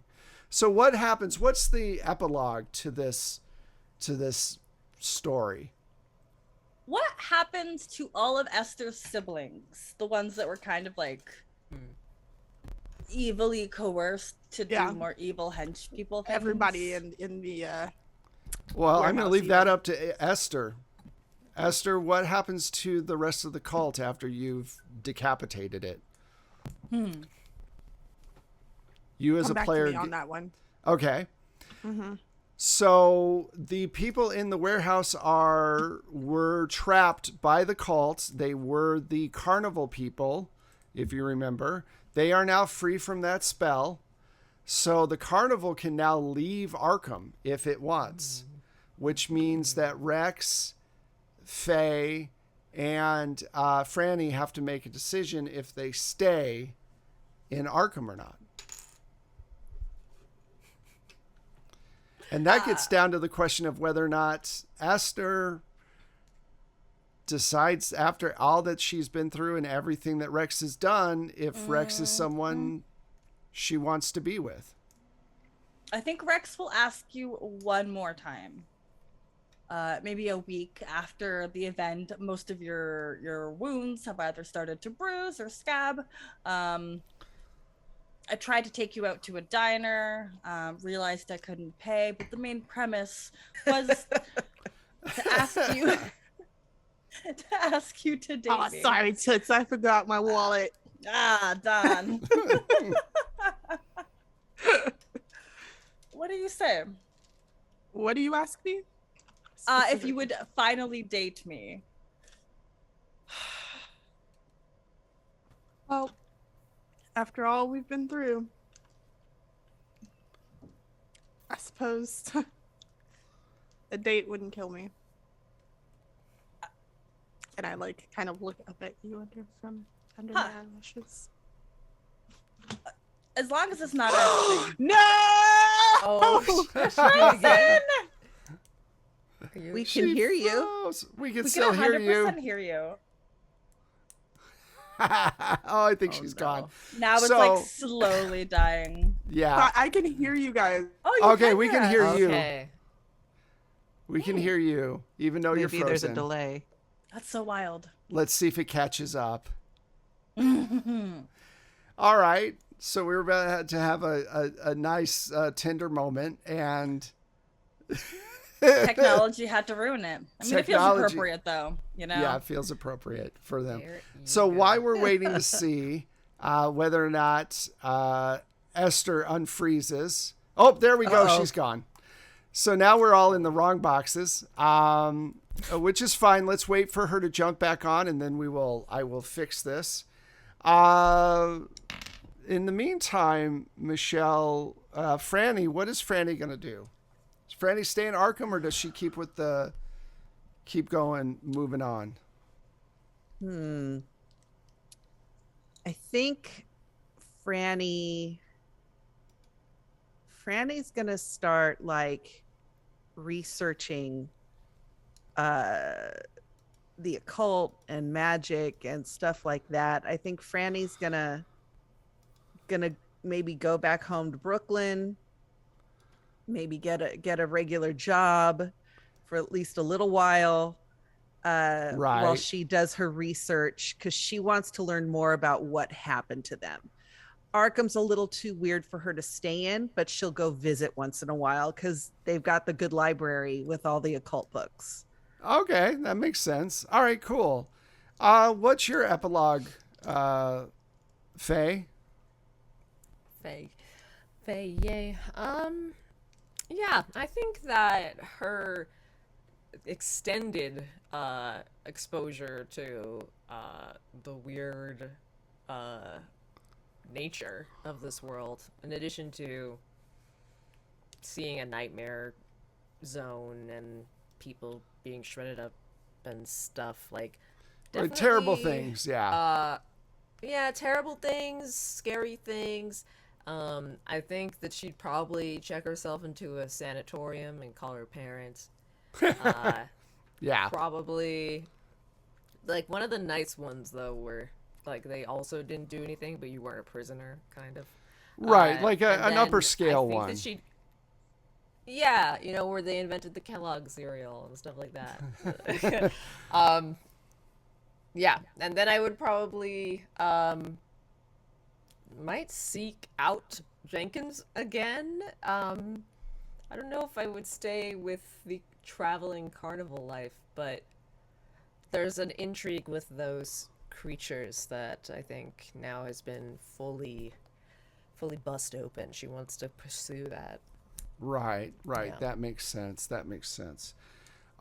A: So what happens? What's the epilogue to this story?
D: What happened to all of Esther's siblings? The ones that were kind of like evilly coerced to do more evil hench people things?
B: Everybody in the
A: Well, I'm going to
B: warehouse
A: leave that
B: even.
A: up to Esther. Esther, what happens to the rest of the cult after you've decapitated it? You as
B: Come
A: a
B: back
A: player.
B: to me on that one.
A: Okay. So the people in the warehouse were trapped by the cult. They were the carnival people, if you remember. They are now free from that spell. So the carnival can now leave Arkham if it wants, which means that Rex, Faye, and Franny have to make a decision if they stay in Arkham or not. And that gets down to the question of whether or not Esther decides, after all that she's been through and everything that Rex has done, if Rex is someone she wants to be with.
D: I think Rex will ask you one more time. Maybe a week after the event, most of your wounds have either started to bruise or scab. I tried to take you out to a diner, realized I couldn't pay, but the main premise was to ask you to date
B: Oh,
D: me.
B: sorry, Toots. I forgot my wallet.
D: Don. What do you say?
B: What do you ask me?
D: If you would finally date me.
B: Well, after all we've been through, I suppose a date wouldn't kill me. And I kind of look up at you under my eyelashes.
D: As long as it's not a
B: No!
F: Oh, again.
E: We can hear you.
A: Froze. We can
D: we
A: still
D: can
A: hear
D: 100%
A: you.
D: hear you.
A: Oh, I think she's
F: no.
A: gone.
D: Now it's
A: So-
D: slowly dying.
A: Yeah.
B: I can hear you guys.
D: Oh, you
A: Okay, we can hear you.
F: Okay.
A: We can hear you, even though you're
E: Maybe
A: frozen.
E: there's a delay.
D: That's so wild.
A: Let's see if it catches up. All right. So we were about to have a nice Tinder moment, and
D: Technology had to ruin it. I mean, it feels
A: Technology-
D: appropriate though, you know.
A: yeah, it feels appropriate for them.
F: There you
A: So
F: go.
A: while we're waiting to see whether or not Esther unfreezes. Oh, there we go.
E: Uh-oh.
A: She's gone. So now we're all in the wrong boxes, which is fine. Let's wait for her to jump back on, and then I will fix this. In the meantime, Michelle, Franny, what is Franny going to do? Does Franny stay in Arkham, or does she keep going, moving on?
E: I think Franny's gonna start like researching the occult and magic and stuff like that. I think Franny's gonna maybe go back home to Brooklyn, maybe get a regular job for at least a little while, while
A: Right.
E: she does her research, because she wants to learn more about what happened to them. Arkham's a little too weird for her to stay in, but she'll go visit once in a while because they've got the good library with all the occult books.
A: Okay, that makes sense. All right, cool. What's your epilogue, Faye?
F: Faye, yay. Yeah, I think that her extended exposure to the weird nature of this world, in addition to seeing a nightmare zone and people being shredded up and stuff, like
A: Terrible
F: definitely,
A: things, yeah.
F: yeah, terrible things, scary things. I think that she'd probably check herself into a sanatorium and call her parents.
A: Yeah.
F: Probably, like, one of the nice ones, though, where, like, they also didn't do anything, but you weren't a prisoner, kind of.
A: Right, like
F: and
A: an
F: then
A: upper
F: I
A: scale
F: think
A: one.
F: that she'd- Yeah, you know, where they invented the Kellogg cereal and stuff like that. Yeah, and then I would probably might seek out Jenkins again. I don't know if I would stay with the traveling carnival life, but there's an intrigue with those creatures that I think now has been fully bust open. She wants to pursue that.
A: Right.
F: Yeah.
A: That makes sense.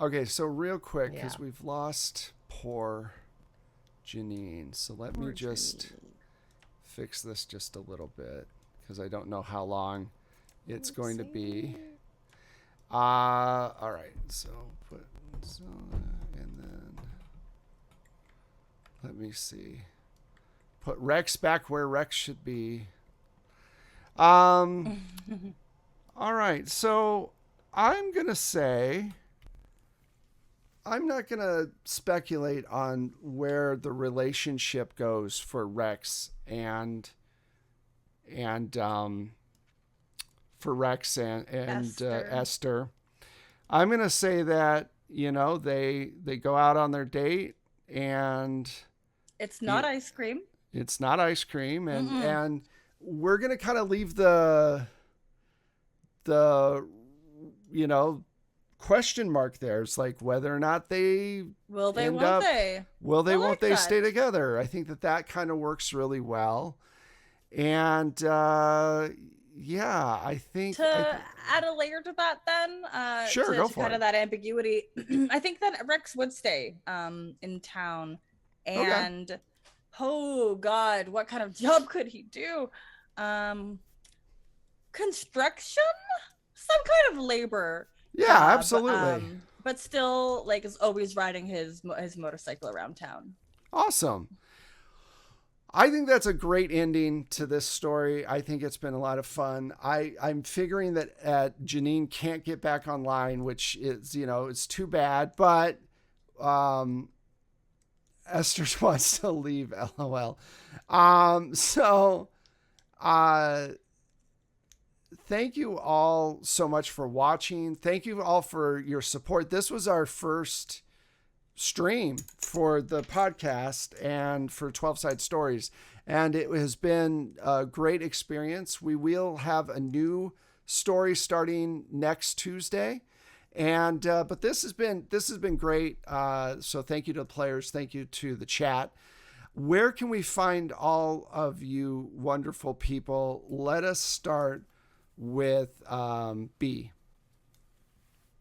A: Okay, so real quick, because
F: Yeah.
A: we've lost poor Janine. So let me just fix this just a little bit, because I don't know how long it's going to be. All right, so put Zona, and then let me see. Put Rex back where Rex should be. All right, so I'm going to say, I'm not going to speculate on where the relationship goes for Rex and Esther. I'm going to say that, you know, they go out on their date, and
D: It's not ice cream.
A: it's not ice cream, and we're going to kind of leave the you know, question mark there. It's like whether or not they
D: Will they?
A: end
D: Won't
A: up-
D: they?
A: will they
D: I
A: won't
D: like
A: they
D: that.
A: stay together. I think that kind of works really well. And yeah, I think
D: To add a layer to that, then,
A: Sure, go
D: to
A: for
D: kind
A: it.
D: of that ambiguity, I think that Rex would stay in town, and oh God, what kind of job could he do? Construction, some kind of labor.
A: yeah,
D: job,
A: absolutely.
D: But still, like, is always riding his motorcycle around town.
A: Awesome. I think that's a great ending to this story. I think it's been a lot of fun. I'm figuring that Janine can't get back online, which is, you know, it's too bad, but Esther wants to leave, LOL. Thank you all so much for watching. Thank you all for your support. This was our first stream for the podcast and for 12 Side Stories. and it has been a great experience. We will have a new story starting next Tuesday. And but this has been great. So thank you to the players. Thank you to the chat. Where can we find all of you wonderful people? Let us start with B.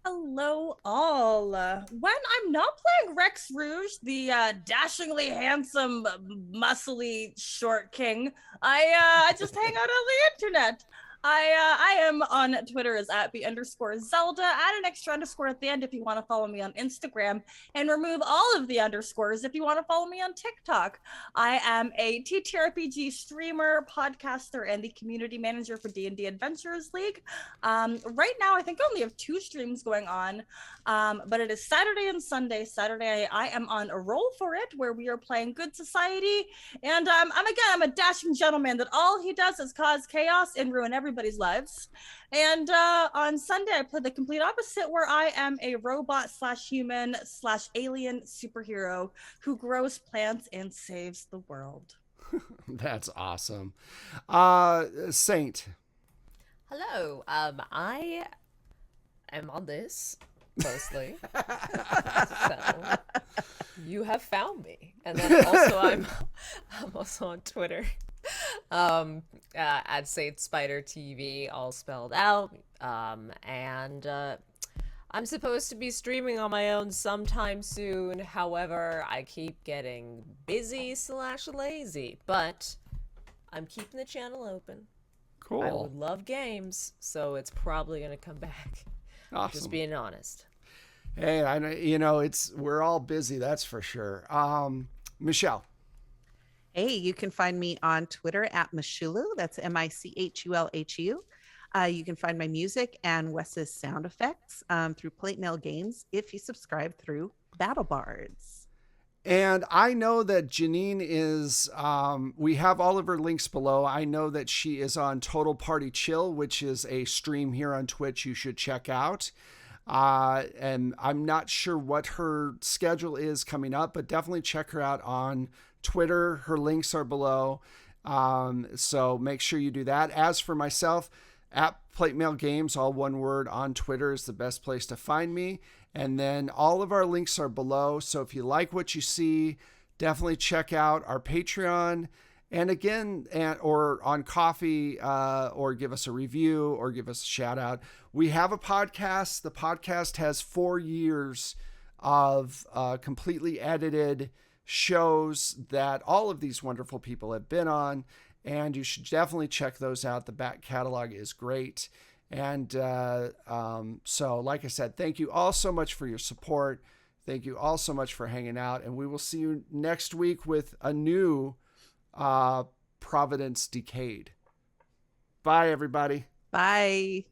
D: Hello, all. When I'm not playing Rex Rouge, the dashingly handsome, muscly short king, I just hang out on the internet. I am on Twitter as @B_Zelda. Add an extra underscore at the end if you want to follow me on Instagram, and remove all of the underscores if you want to follow me on TikTok. I am a TTRPG streamer, podcaster, and the community manager for D&D Adventurers League. Right now, I think I only have 2 streams going on, but it is Saturday and Sunday. Saturday, I am on a Roll for It, where we are playing Good Society, and I'm a dashing gentleman that all he does is cause chaos and ruin everybody's lives. And on Sunday, I play the complete opposite, where I am a robot/human/alien superhero who grows plants and saves the world.
A: That's awesome. Saint.
F: Hello. I am on this mostly. So you have found me. And then also I'm also on Twitter. At Saint Spider TV, all spelled out. And I'm supposed to be streaming on my own sometime soon. However, I keep getting busy/lazy, but I'm keeping the channel open.
A: Cool.
F: I would love games, so it's probably going to come back.
A: Awesome.
F: Just being honest.
A: Hey, I know, we're all busy, that's for sure. Michelle.
E: Hey, you can find me on Twitter @Michulu. That's MICHULHU. You can find my music and Wes's sound effects through Plate Mail Games if you subscribe through Battle Bards.
A: And I know that Janine is, we have all of her links below. I know that she is on Total Party Chill, which is a stream here on Twitch you should check out. And I'm not sure what her schedule is coming up, but definitely check her out on Twitter. Her links are below. So make sure you do that. As for myself, @PlateMailGames, all one word, on Twitter is the best place to find me. And then all of our links are below. So if you like what you see, definitely check out our Patreon. And again, or on Coffee, or give us a review or give us a shout out. We have a podcast. The podcast has 4 years of completely edited shows that all of these wonderful people have been on, and you should definitely check those out. The back catalog is great. And so, like I said, thank you all so much for your support. Thank you all so much for hanging out, and we will see you next week with a new Providence Decayed. Bye, everybody.
E: Bye.